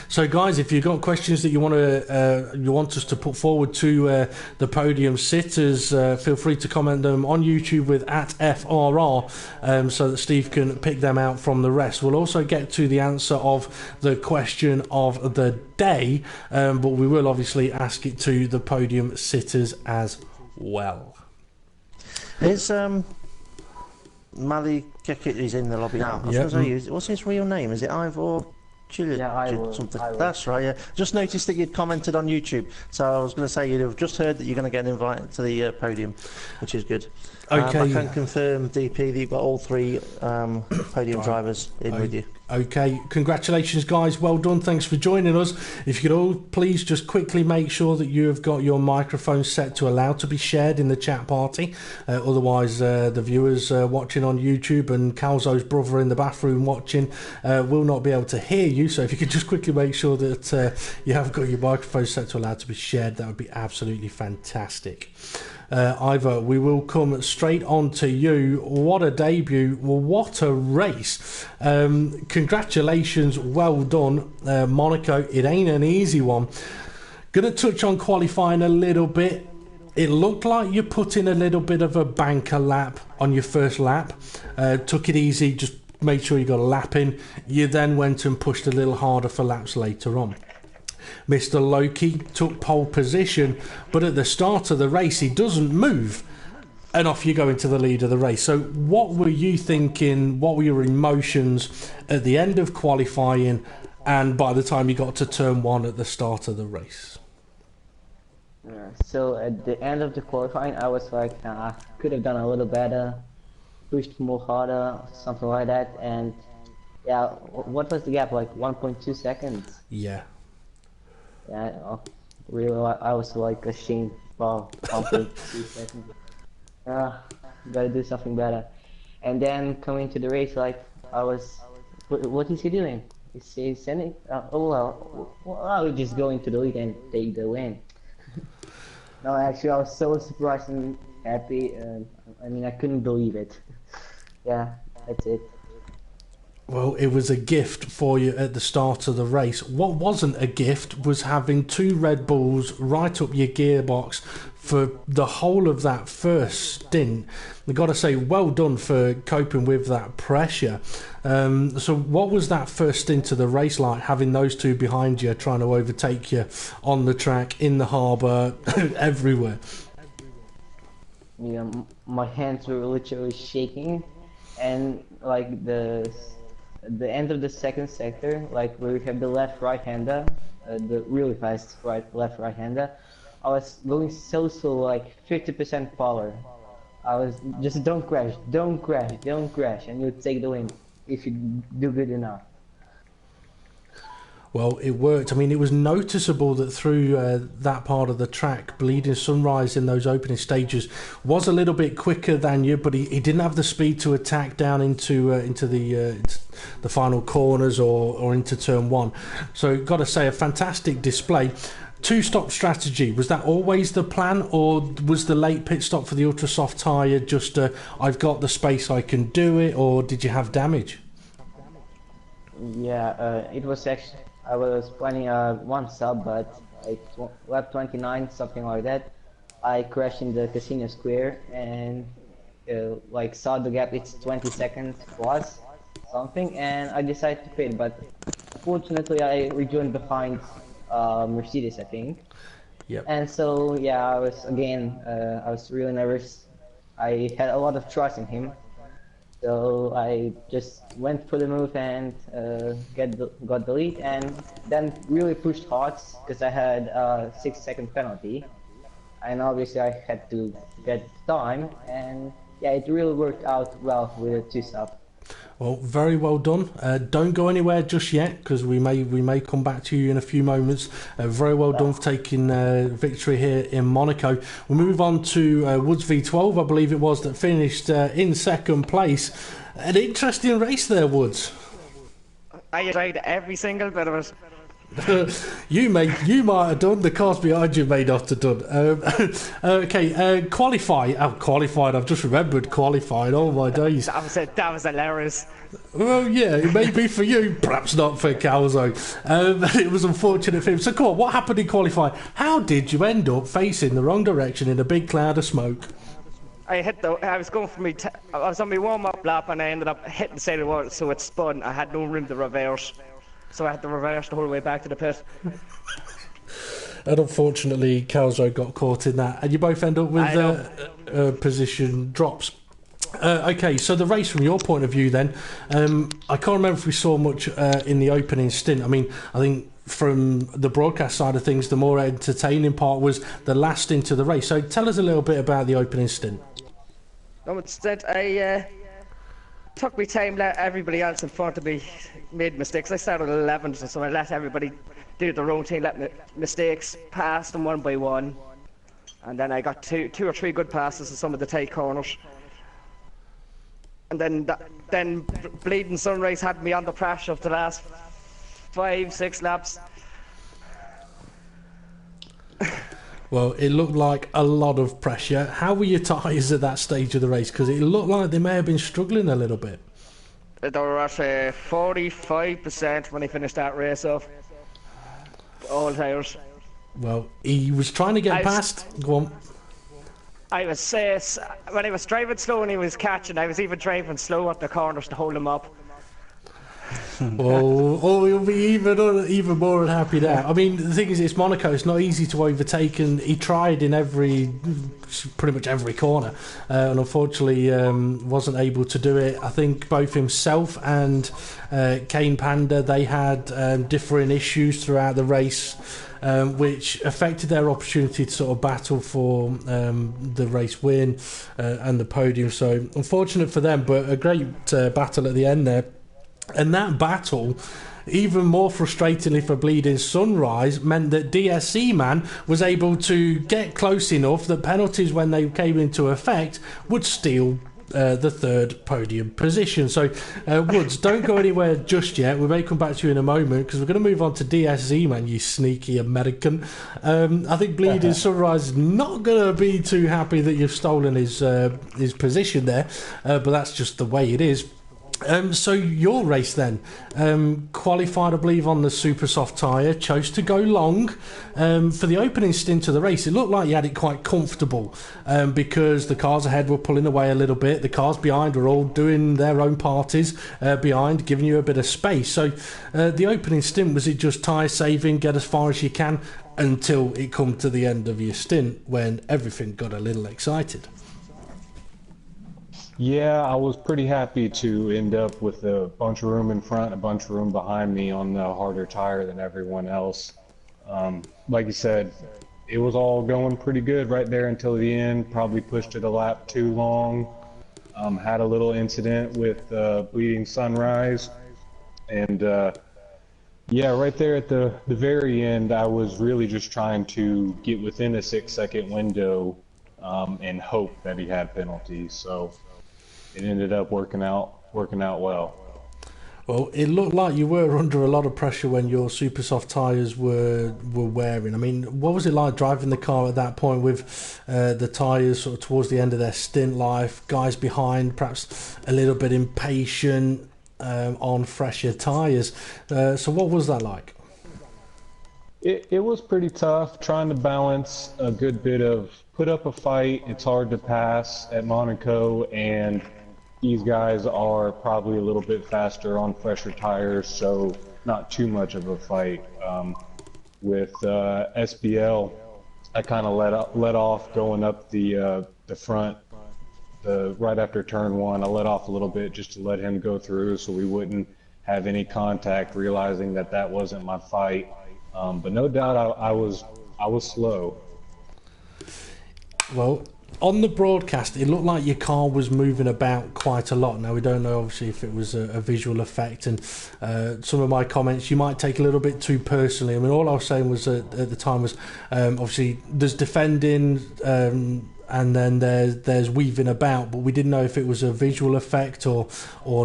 So guys, if you've got questions that you want us to put forward to the podium sitters, feel free to comment them on YouTube with @FRR, so that Steve can pick them out from the rest. We'll also get to the answer of the question of the day, but we will obviously ask it to the podium sitters as well. Is Mali Kekec is in the lobby now? What's his real name? Is it Ivor? Something. That's right, yeah. Just noticed that you'd commented on YouTube, so I was going to say you'd have just heard that you're going to get an invite to the podium, which is good. Okay. I can confirm, DP, that you've got all three podium drivers in with you. Okay, congratulations guys, well done, thanks for joining us. If you could all please just quickly make sure that you have got your microphone set to allow to be shared in the chat party, otherwise the viewers watching on YouTube and Calzo's brother in the bathroom watching will not be able to hear you. So if you could just quickly make sure that you have got your microphone set to allow to be shared, that would be absolutely fantastic. Ivor, we will come straight on to you. What a debut, well, what a race. Congratulations, well done. Monaco, it ain't an easy one. Gonna touch on qualifying a little bit. It looked like you put in a little bit of a banker lap on your first lap. Took it easy, just made sure you got a lap in. You then went and pushed a little harder for laps later on. Mr. Loki took pole position, but at the start of the race he doesn't move, and off you go into the lead of the race. So what were you thinking, what were your emotions at the end of qualifying and by the time you got to turn one at the start of the race? So at the end of the qualifying I was like, could have done a little better, pushed more harder, something like that. And yeah, what was the gap, like 1.2 seconds? Yeah. Yeah, really, I was like ashamed for 1.2 seconds. Gotta do something better. And then coming to the race, like I was, what is he doing? Is he sending? Oh well, I'll just go into the lead and take the win. No, actually, I was so surprised and happy. I mean, I couldn't believe it. Yeah, that's it. Well, it was a gift for you at the start of the race. What wasn't a gift was having two Red Bulls right up your gearbox for the whole of that first stint. I've got to say, well done for coping with that pressure. So what was that first stint of the race like, having those two behind you, trying to overtake you on the track, in the harbour, everywhere? Yeah, my hands were literally shaking, and like the end of the second sector, like where we have the left-right-hander, the really fast left-right-hander, I was going so like 50% power. I was just don't crash, and you take the win if you do good enough. Well, it worked. I mean, it was noticeable that through that part of the track, Bleeding Sunrise in those opening stages was a little bit quicker than you, but he didn't have the speed to attack down into the final corners or into turn one. So, got to say, a fantastic display. Two-stop strategy, was that always the plan, or was the late pit stop for the ultra soft tyre just I've got the space, I can do it, or did you have damage? Yeah, it was actually, I was planning one sub, but lap 29, something like that, I crashed in the casino square and like saw the gap, it's 20 seconds plus something, and I decided to pit, but fortunately I rejoined behind Mercedes, I think. Yep. And so yeah, I was really nervous. I had a lot of trust in him, so I just went for the move and got the lead, and then really pushed hard because I had a 6-second penalty, and obviously I had to get time, and yeah, it really worked out well with a 2-stop. Well, very well done. Don't go anywhere just yet, because we may come back to you in a few moments. Very well done for taking victory here in Monaco. We'll move on to Woods V12, I believe it was, that finished in second place. An interesting race there, Woods. I enjoyed every single bit of it. You might have done. The cars behind you may not have done. Qualified. I've just remembered qualified. Oh my days. That was hilarious. Well, yeah, it may be for you, perhaps not for Calzo. It was unfortunate for him. So, come on, what happened in qualifying? How did you end up facing the wrong direction in a big cloud of smoke? I was going for I was on my warm-up lap and I ended up hitting the side of the wall, so it spun. I had no room to reverse. So I had to reverse the whole way back to the pit. And unfortunately, Calzo got caught in that. And you both end up with position drops. Okay, so the race from your point of view then, I can't remember if we saw much in the opening stint. I mean, I think from the broadcast side of things, the more entertaining part was the last stint of the race. So tell us a little bit about the opening stint. Instead, I took my time, let everybody else in front of me made mistakes. I started 11th, so I let everybody do their own thing, let mistakes pass them one by one. And then I got two or three good passes in some of the tight corners. And then Bleeding Sunrise had me under pressure of the last 5-6 laps. Well, it looked like a lot of pressure. How were your tyres at that stage of the race? Because it looked like they may have been struggling a little bit. They were at 45% when he finished that race off. All tyres. Well, he was trying to get past. Go on. I was when he was driving slow and he was catching, I was even driving slow at the corners to hold him up. Oh, he'll be even more unhappy now. I mean, the thing is, it's Monaco. It's not easy to overtake, and he tried in pretty much every corner, and unfortunately wasn't able to do it. I think both himself and Kane Panda, they had differing issues throughout the race, which affected their opportunity to sort of battle for the race win and the podium. So unfortunate for them, but a great battle at the end there. And that battle, even more frustratingly for Bleeding Sunrise, meant that DSC Man was able to get close enough that penalties, when they came into effect, would steal the third podium position. So Woods, don't go anywhere just yet. We may come back to you in a moment, because we're going to move on to DSC Man, you sneaky American. I think Bleeding Sunrise is not going to be too happy that you've stolen his position there, but that's just the way it is. So your race then, qualified I believe on the super soft tyre, chose to go long. For the opening stint of the race, it looked like you had it quite comfortable, because the cars ahead were pulling away a little bit, the cars behind were all doing their own parties behind, giving you a bit of space. So the opening stint, was it just tyre saving, get as far as you can, until it come to the end of your stint when everything got a little excited? Yeah, I was pretty happy to end up with a bunch of room in front, a bunch of room behind me on the harder tire than everyone else. Like you said, it was all going pretty good right there until the end. Probably pushed it a lap too long. Had a little incident with Bleeding Sunrise, and Yeah, right there at the very end, I was really just trying to get within a 6 second window and hope that he had penalties. So it ended up working out well. Well, it looked like you were under a lot of pressure when your super soft tyres were wearing. I mean, what was it like driving the car at that point with the tyres sort of towards the end of their stint life, guys behind perhaps a little bit impatient on fresher tyres? So what was that like? It was pretty tough trying to balance a good bit of put up a fight. It's hard to pass at Monaco, and these guys are probably a little bit faster on fresher tires, so not too much of a fight. With SBL, I kind of let off going up the front, right after turn one. I let off a little bit just to let him go through, so we wouldn't have any contact, realizing that that wasn't my fight. But no doubt I was slow. Well, on the broadcast, it looked like your car was moving about quite a lot. Now, we don't know, obviously, if it was a visual effect, and some of my comments you might take a little bit too personally. I mean, all I was saying was at the time was, obviously, there's defending, and then there's weaving about, but we didn't know if it was a visual effect or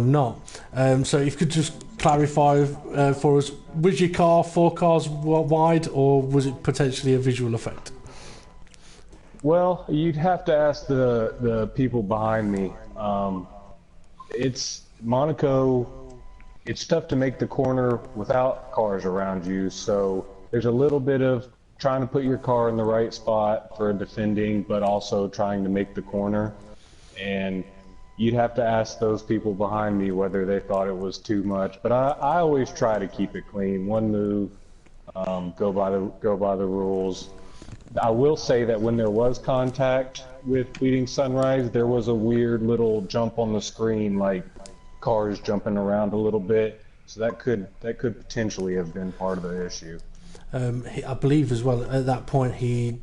not. So if you could just clarify for us, was your car 4 cars wide, or was it potentially a visual effect? Well, you'd have to ask the people behind me. It's Monaco. It's tough to make the corner without cars around you, so there's a little bit of trying to put your car in the right spot for defending, but also trying to make the corner. And you'd have to ask those people behind me whether they thought it was too much. But I always try to keep it clean. One move, go by the rules. I will say that when there was contact with Bleeding Sunrise, there was a weird little jump on the screen, like cars jumping around a little bit. So that could potentially have been part of the issue. I believe as well at that point he,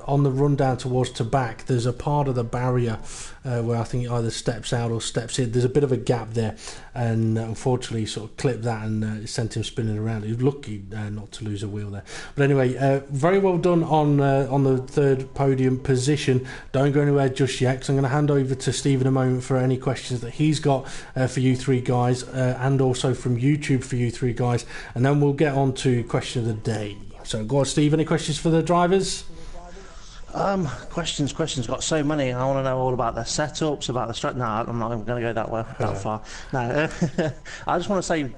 on the run down towards to back, there's a part of the barrier where I think it either steps out or steps in. There's a bit of a gap there, and unfortunately sort of clipped that and sent him spinning around. He was lucky not to lose a wheel there. But anyway, very well done on the third podium position. Don't go anywhere just yet, because I'm going to hand over to Steve in a moment for any questions that he's got for you three guys, and also from YouTube for you three guys, and then we'll get on to question of the day. So go on, Steve, any questions for the drivers? Questions. Got so many. I want to know all about their setups, about the strat. No, I'm not going to go that far. No, I just want to say,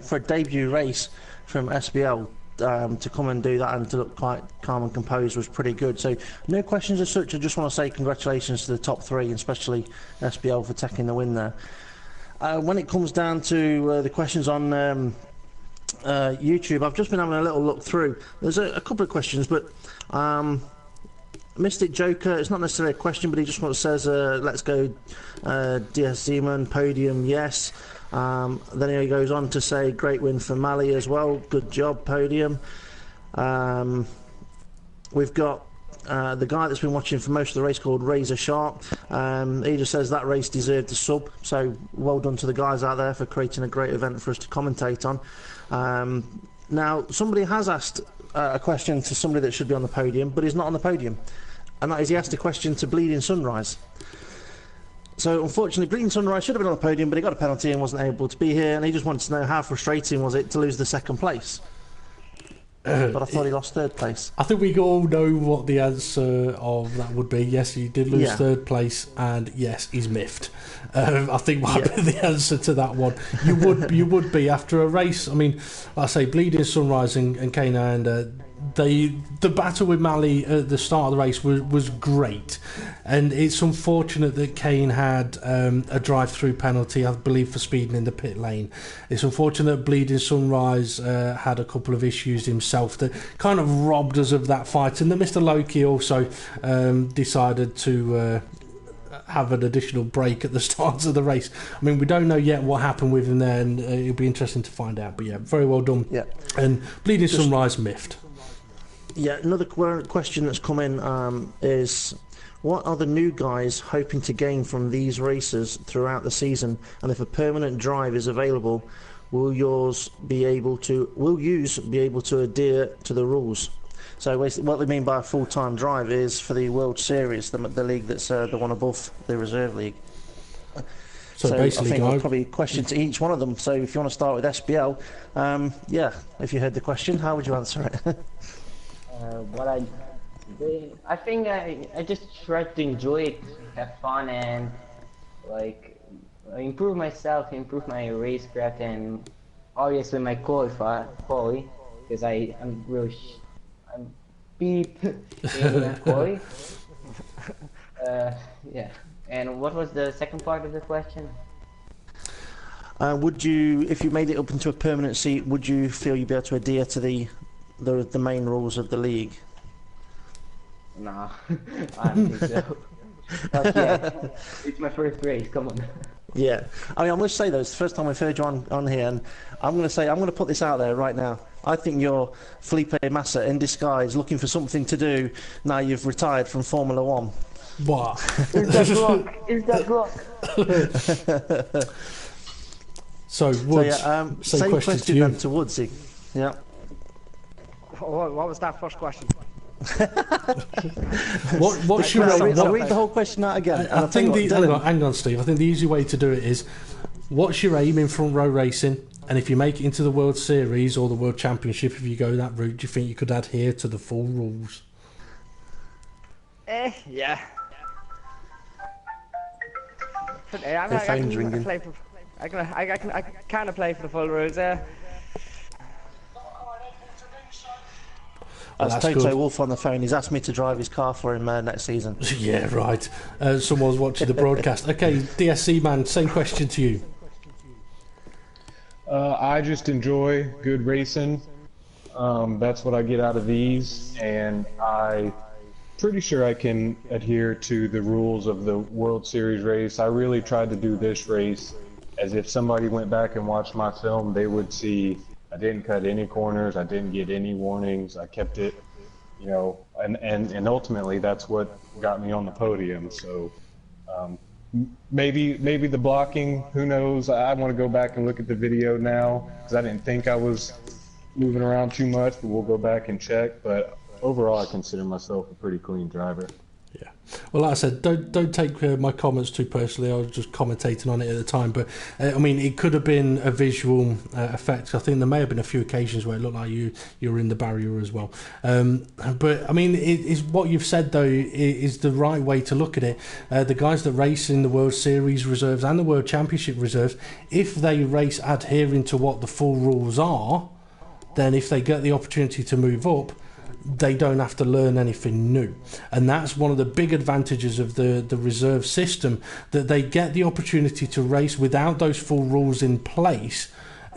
for a debut race from SBL, to come and do that and to look quite calm and composed was pretty good. So no questions as such. I just want to say congratulations to the top three, and especially SBL for taking the win there. When it comes down to the questions on YouTube, I've just been having a little look through. There's a couple of questions, but Mystic Joker, it's not necessarily a question, but he just says, let's go DS Demon, podium, yes. Then he goes on to say, great win for Mali as well, good job, podium. We've got the guy that's been watching for most of the race called Razor Sharp. He just says that race deserved a sub, so well done to the guys out there for creating a great event for us to commentate on. Now, somebody has asked a question to somebody that should be on the podium, but he's not on the podium, and that is, he asked a question to Bleeding Sunrise. So unfortunately, Bleeding Sunrise should have been on the podium, but he got a penalty and wasn't able to be here, and he just wanted to know how frustrating was it to lose the second place. But I thought he lost third place. I think we all know what the answer of that would be. Yes, he did lose third place, and yes, he's miffed. I think might be the answer to that one. You would be after a race. I mean, like I say, Bleeding Sunrise and Kane, and the battle with Mali at the start of the race was great, and it's unfortunate that Kane had a drive-through penalty, I believe, for speeding in the pit lane. It's unfortunate that Bleeding Sunrise had a couple of issues himself that kind of robbed us of that fight, and that Mr. Loki also decided to have an additional break at the start of the race. I mean, we don't know yet what happened with him there, and it'll be interesting to find out. But yeah, very well done. Yeah. And Bleeding Sunrise miffed. Yeah, another question that's come in is, what are the new guys hoping to gain from these races throughout the season? And if a permanent drive is available, will yours be able to? Will yous be able to adhere to the rules? So basically, what they mean by a full-time drive is for the World Series, the league that's the one above the reserve league. So basically, I think there's probably a question to each one of them. So if you want to start with SBL, yeah, if you heard the question, how would you answer it? I think I just try to enjoy it, have fun, and like improve myself, improve my racecraft, and obviously my quali, because I'm beep in quali. Yeah. And what was the second part of the question? Would you, if you made it up into a permanent seat, would you feel you'd be able to adhere to the main rules of the league? Nah, I don't think so. But yeah, it's my first race, come on. Yeah, I mean, I must say though, it's the first time I've heard you on here, and I'm going to put this out there right now. I think you're Felipe Massa in disguise, looking for something to do now you've retired from Formula One. What? Is that Glock? Is that Glock? So, Woods, same question to you. then to Woodsy. Yeah. What was that first question? What's your I'll read the whole question out again. I think hang on, Steve. I think the easy way to do it is, what's your aim in front row racing? And if you make it into the World Series or the World Championship, if you go that route, do you think you could adhere to the full rules? Yeah. I kind of play for the full rules. That's Toto Wolff on the phone. He's asked me to drive his car for him next season. Yeah, right. Someone's watching the broadcast. Okay, DSC man, same question to you. I just enjoy good racing. That's what I get out of these, and I'm pretty sure I can adhere to the rules of the World Series race. I really tried to do this race as if somebody went back and watched my film, they would see I didn't cut any corners, I didn't get any warnings, I kept it, you know, and ultimately that's what got me on the podium. So maybe the blocking, who knows? I want to go back and look at the video now because I didn't think I was moving around too much, but we'll go back and check. But overall, I consider myself a pretty clean driver. Yeah. Well, like I said, don't take my comments too personally. I was just commentating on it at the time. But, I mean, it could have been a visual effect. I think there may have been a few occasions where it looked like you were in the barrier as well. But, I mean, what you've said, though, is the right way to look at it. The guys that race in the World Series reserves and the World Championship reserves, if they race adhering to what the full rules are, then if they get the opportunity to move up, they don't have to learn anything new. And that's one of the big advantages of the reserve system, that they get the opportunity to race without those full rules in place,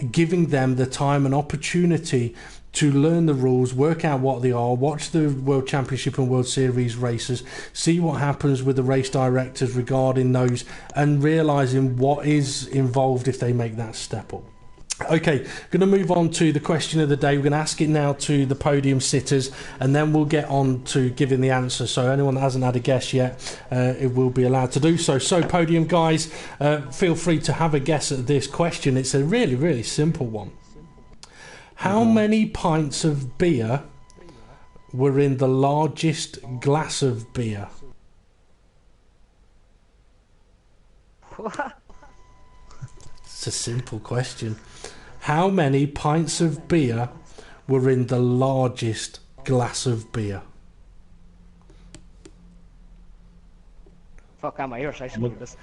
giving them the time and opportunity to learn the rules, work out what they are, watch the World Championship and World Series races, see what happens with the race directors regarding those, and realising what is involved if they make that step up. Okay, going to move on to the question of the day. We're going to ask it now to the podium sitters, and then we'll get on to giving the answer. So anyone that hasn't had a guess yet, it will be allowed to do so. So podium guys, feel free to have a guess at this question. It's a really, really simple one. How many pints of beer were in the largest glass of beer? What? It's a simple question. How many pints of beer were in the largest glass of beer? Fuck, am I here? I should move this.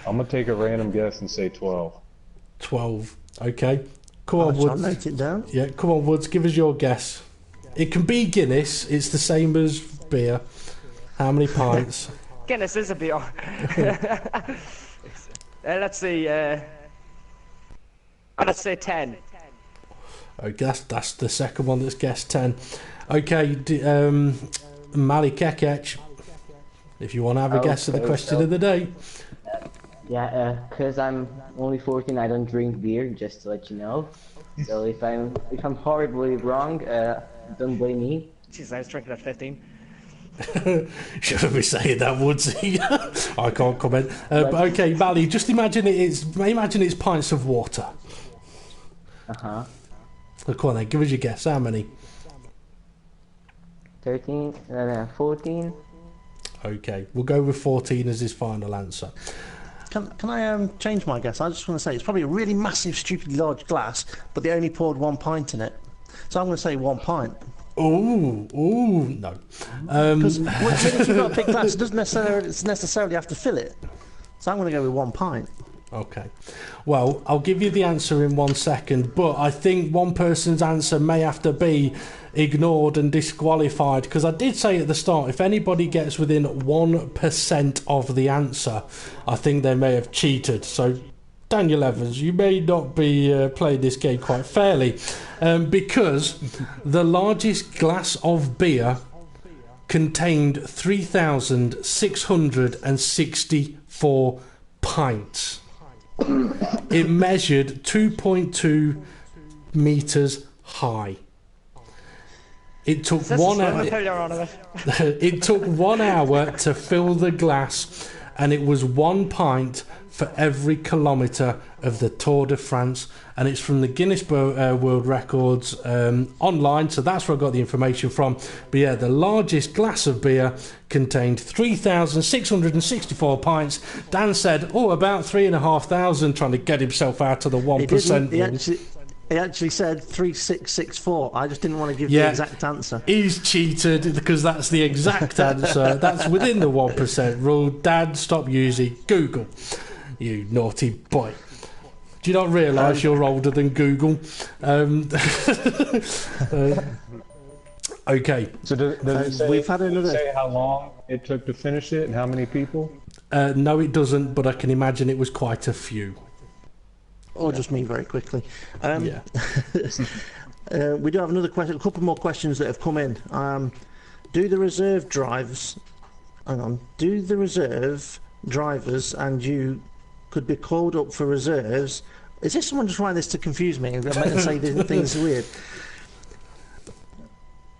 I'm going to take a random guess and say 12. 12. Okay. Come on, Woods. I'll note it down. Yeah, come on, Woods. Give us your guess. It can be Guinness. It's the same as beer. How many pints? Guinness is a beer. Let's see. Let's say 10. Okay, that's the second one that's guessed 10. Okay, Mali Kekech, if you want to have a guess at the question of the day. Yeah, because I'm only 14, I don't drink beer, just to let you know. So if I'm horribly wrong, don't blame me. Jeez, I was drinking at 15. Shouldn't be saying that, Woodsy. I can't comment. But okay, Mally, just imagine it's pints of water. Uh-huh. So come on then, give us your guess. How many? 13, 14. Okay, we'll go with 14 as his final answer. Can I change my guess? I just want to say it's probably a really massive, stupidly large glass, but they only poured 1 pint in it. So I'm going to say 1 pint. Ooh, no. Because if you've got a big glass, it doesn't necessarily have to fill it. So I'm going to go with 1 pint. Okay. Well, I'll give you the answer in 1 second, but I think one person's answer may have to be ignored and disqualified, because I did say at the start, if anybody gets within 1% of the answer, I think they may have cheated. So, Daniel Evans, you may not be playing this game quite fairly, because the largest glass of beer contained 3,664 pints. It measured 2.2 meters high. It took 1 hour. It took 1 hour to fill the glass, and it was 1 pint for every kilometre of the Tour de France, and it's from the Guinness World Records online, so that's where I got the information from. But yeah, the largest glass of beer contained 3,664 pints. Dan said, about 3,500, trying to get himself out of the 1%. He actually said 3,664. I just didn't want to give the exact answer. He's cheated, because that's the exact answer. That's within the 1% rule. Dad, stop using Google, you naughty boy. Do you not realise you're older than Google? Okay. So does it say, we've had another... say how long it took to finish it and how many people? No, it doesn't, but I can imagine it was quite a few. Or just me very quickly. Yeah. We do have another question, a couple more questions that have come in. Do the reserve drivers and you could be called up for reserves? Is this someone just writing this to confuse me and say things weird?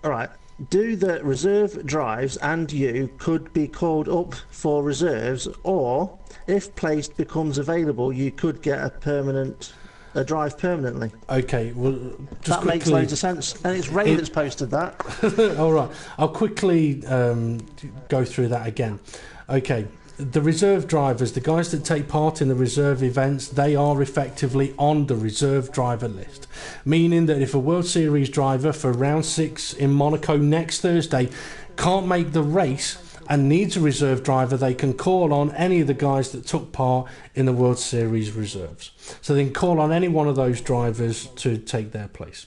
Alright. Do the reserve drives and you could be called up for reserves, or if placed becomes available, you could get a drive permanently? Okay, well, just that makes loads of sense, and it's Ray that's posted that. All right, I'll quickly go through that again. Okay, the reserve drivers, the guys that take part in the reserve events, they are effectively on the reserve driver list, meaning that if a World Series driver for round 6 in Monaco next Thursday can't make the race and needs a reserve driver, they can call on any of the guys that took part in the World Series reserves. So they can call on any one of those drivers to take their place.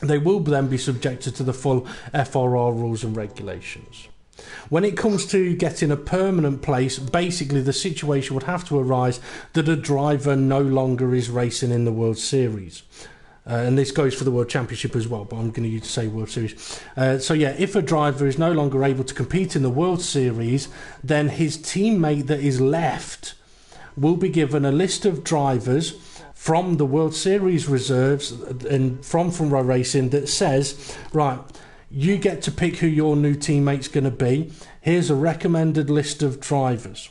They will then be subjected to the full FRR rules and regulations. When it comes to getting a permanent place, basically the situation would have to arise that a driver no longer is racing in the World Series. And this goes for the World Championship as well, but I'm going to use to say World Series. So yeah, if a driver is no longer able to compete in the World Series, then his teammate that is left will be given a list of drivers from the World Series reserves and from Row Racing that says, right, you get to pick who your new teammate's going to be. Here's a recommended list of drivers.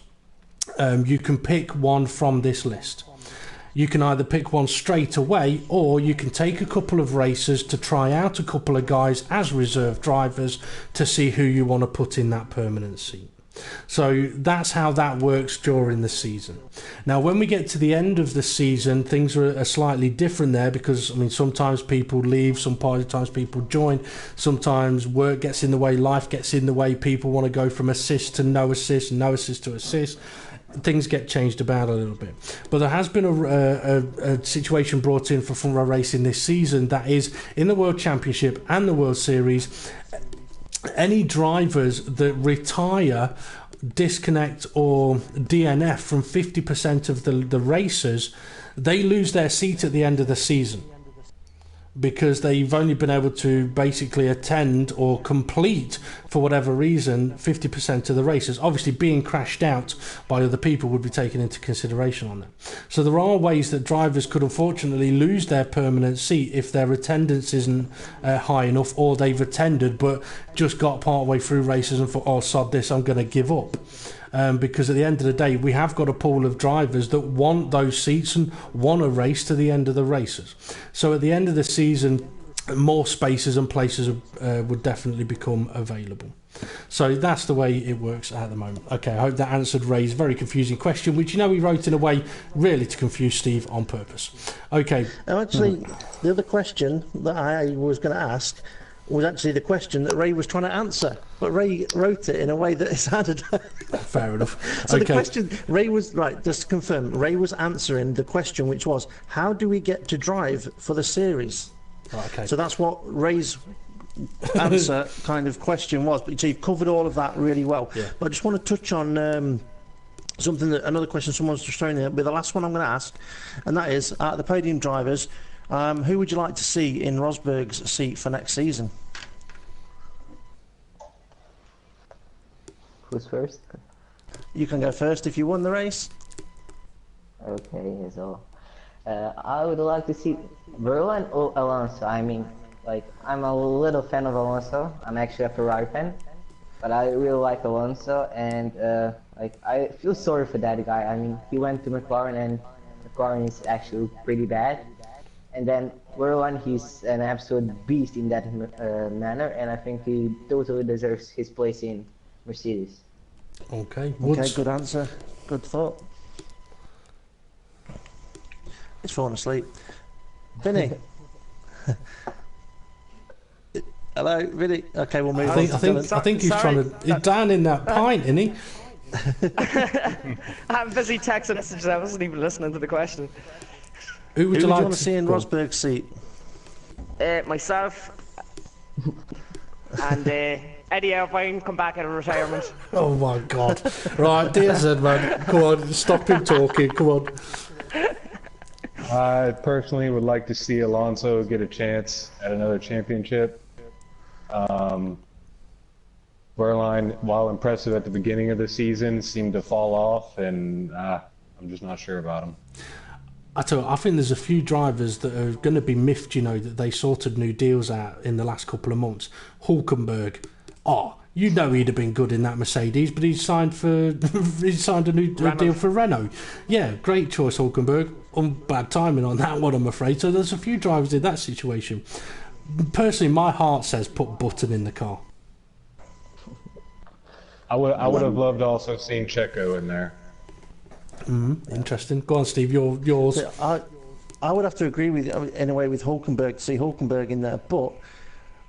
You can pick one from this list. You can either pick one straight away, or you can take a couple of races to try out a couple of guys as reserve drivers to see who you want to put in that permanent seat. So that's how that works during the season. Now, when we get to the end of the season, things are slightly different there, because I mean, sometimes people leave, sometimes people join, sometimes work gets in the way, life gets in the way, people want to go from assist to no assist, no assist to assist. Things get changed about a little bit, but there has been a situation brought in for Front Row Racing this season, that is, in the World Championship and the World Series, any drivers that retire, disconnect or DNF from 50% of the races, they lose their seat at the end of the season, because they've only been able to basically attend or complete, for whatever reason, 50% of the races. Obviously, being crashed out by other people would be taken into consideration on that. So there are ways that drivers could unfortunately lose their permanent seat if their attendance isn't high enough, or they've attended but just got part way through races and thought, oh, sod this, I'm going to give up. Because at the end of the day, we have got a pool of drivers that want those seats and want to race to the end of the races. So at the end of the season, more spaces and places would definitely become available. So that's the way it works at the moment. Okay, I hope that answered Ray's very confusing question, which he wrote in a way really to confuse Steve on purpose. Okay. Actually, the other question that I was going to ask was actually the question that Ray was trying to answer, but Ray wrote it in a way that it sounded fair enough. So okay. The question Ray was right, just to confirm, Ray was answering the question, which was, how do we get to drive for the series? Right, okay. So that's what Ray's answer kind of question was, but so you've covered all of that really well. Yeah. But I just want to touch on another question someone's just thrown in, with the last one I'm going to ask, and that is, out of the podium drivers, who would you like to see in Rosberg's seat for next season? Who's first? You can go first if you won the race. Okay, so I would like to see Verlaine or Alonso. I mean, like, I'm a little fan of Alonso. I'm actually a Ferrari fan, but I really like Alonso, and like, I feel sorry for that guy. I mean, he went to McLaren, and McLaren is actually pretty bad. And then Verlaine, he's an absolute beast in that manner, and I think he totally deserves his place in Mercedes. Okay. Okay, good answer. Good thought. He's falling asleep. Vinny. Hello, Vinny. Okay, we'll move on. I think he's trying to. He's down in that pint, isn't he? I'm busy texting messages. I wasn't even listening to the question. Who would you like want to see in Rosberg's seat? Myself and Eddie Irvine come back out of retirement. Oh my God! Right, dear Zed, man, come on, stop him talking. Come on. I personally would like to see Alonso get a chance at another championship. Verlaine, while impressive at the beginning of the season, seemed to fall off, and I'm just not sure about him. I think there's a few drivers that are going to be miffed, that they sorted new deals out in the last couple of months. Hulkenberg, he'd have been good in that Mercedes, but he signed a new deal for Renault. Yeah, great choice, Hulkenberg. Bad timing on that one, I'm afraid. So there's a few drivers in that situation. Personally, my heart says put Button in the car. I would have loved also seeing Checo in there. Interesting. Go on, Steve. Yours. I would have to agree with in a way with Hulkenberg, to see Hulkenberg in there, but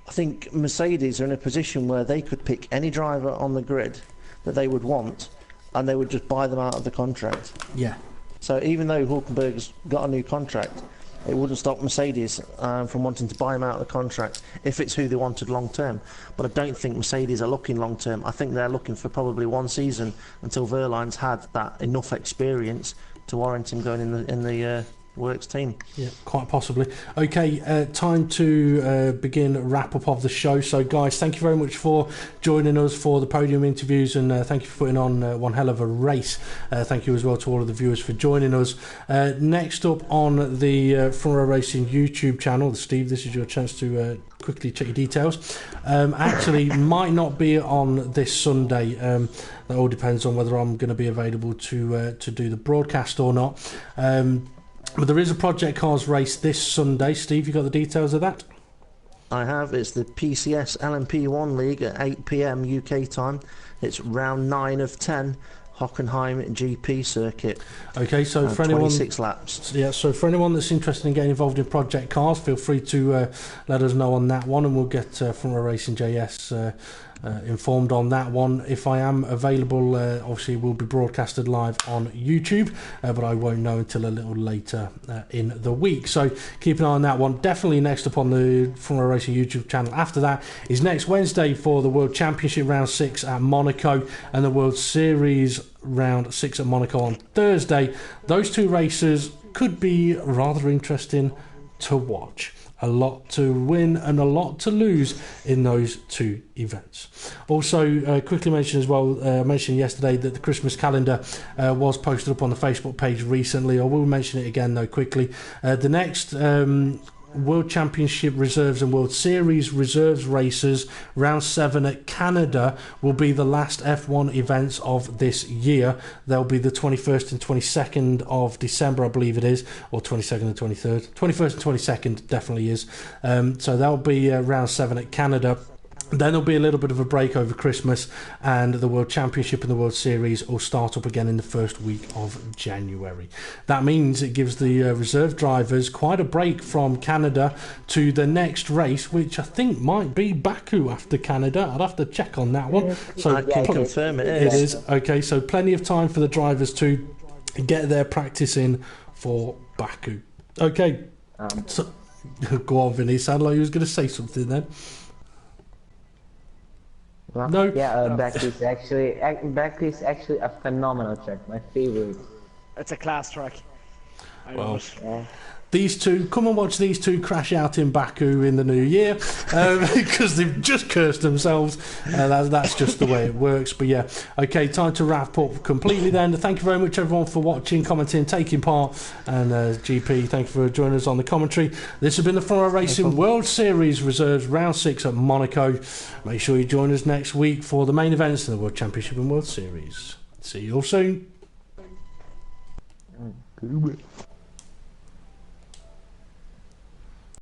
I think Mercedes are in a position where they could pick any driver on the grid that they would want, and they would just buy them out of the contract. Yeah. So even though Hulkenberg's got a new contract, it wouldn't stop Mercedes from wanting to buy him out of the contract if it's who they wanted long term. But I don't think Mercedes are looking long term. I think they're looking for probably one season until Verlaine's had that enough experience to warrant him going in the works team. Yeah, quite possibly. Okay, time to begin wrap up of the show. So guys, thank you very much for joining us for the podium interviews, and thank you for putting on one hell of a race. Thank you as well to all of the viewers for joining us. Next up on the Front Row Racing YouTube channel, Steve, this is your chance to quickly check your details. Actually might not be on this Sunday. That all depends on whether I'm going to be available to do the broadcast or not. But there is a Project Cars race this Sunday. Steve, you got the details of that? I have. It's the PCS LMP1 League at 8 PM UK time. It's round 9 of 10, Hockenheim GP circuit. Okay, so for anyone 26 laps. Yeah, so for anyone that's interested in getting involved in Project Cars, feel free to let us know on that one, and we'll get Front Row Racing JS informed on that one. If I am available, obviously it will be broadcasted live on YouTube, but I won't know until a little later in the week, so keep an eye on that one. Definitely next up on the Front Row Racing YouTube channel after that is next Wednesday for the World Championship Round 6 at Monaco, and the World Series Round 6 at Monaco on Thursday. Those two races could be rather interesting to watch. A lot to win and a lot to lose in those two events. Also, quickly mention as well, I mentioned yesterday that the Christmas calendar was posted up on the Facebook page recently. I will mention it again though quickly. The next World Championship Reserves and World Series Reserves races. Round 7 at Canada will be the last F1 events of this year. They'll be the 21st and 22nd of December, I believe it is, or 22nd and 23rd. 21st and 22nd definitely is. So that'll be round 7 at Canada. Then there'll be a little bit of a break over Christmas, and the World Championship and the World Series will start up again in the first week of January. That means it gives the reserve drivers quite a break from Canada to the next race, which I think might be Baku after Canada. I'd have to check on that one. So I can confirm it it is. is. Okay, so plenty of time for the drivers to get their practice in for Baku. Okay, so, go on, Vinny. Sounded like you was going to say something then. Well, No. Yeah, Baku is actually a phenomenal track. My favorite. It's a class track. I Well, know it. Yeah. These two, come and watch these two crash out in Baku in the new year, because they've just cursed themselves. That's just the way it works. But yeah, okay, time to wrap up completely then. Thank you very much everyone for watching, commenting, taking part, and GP, thank you for joining us on the commentary. This has been the Front Row Racing World Series Reserves Round 6 at Monaco. Make sure you join us next week for the main events in the World Championship and World Series. See you all soon.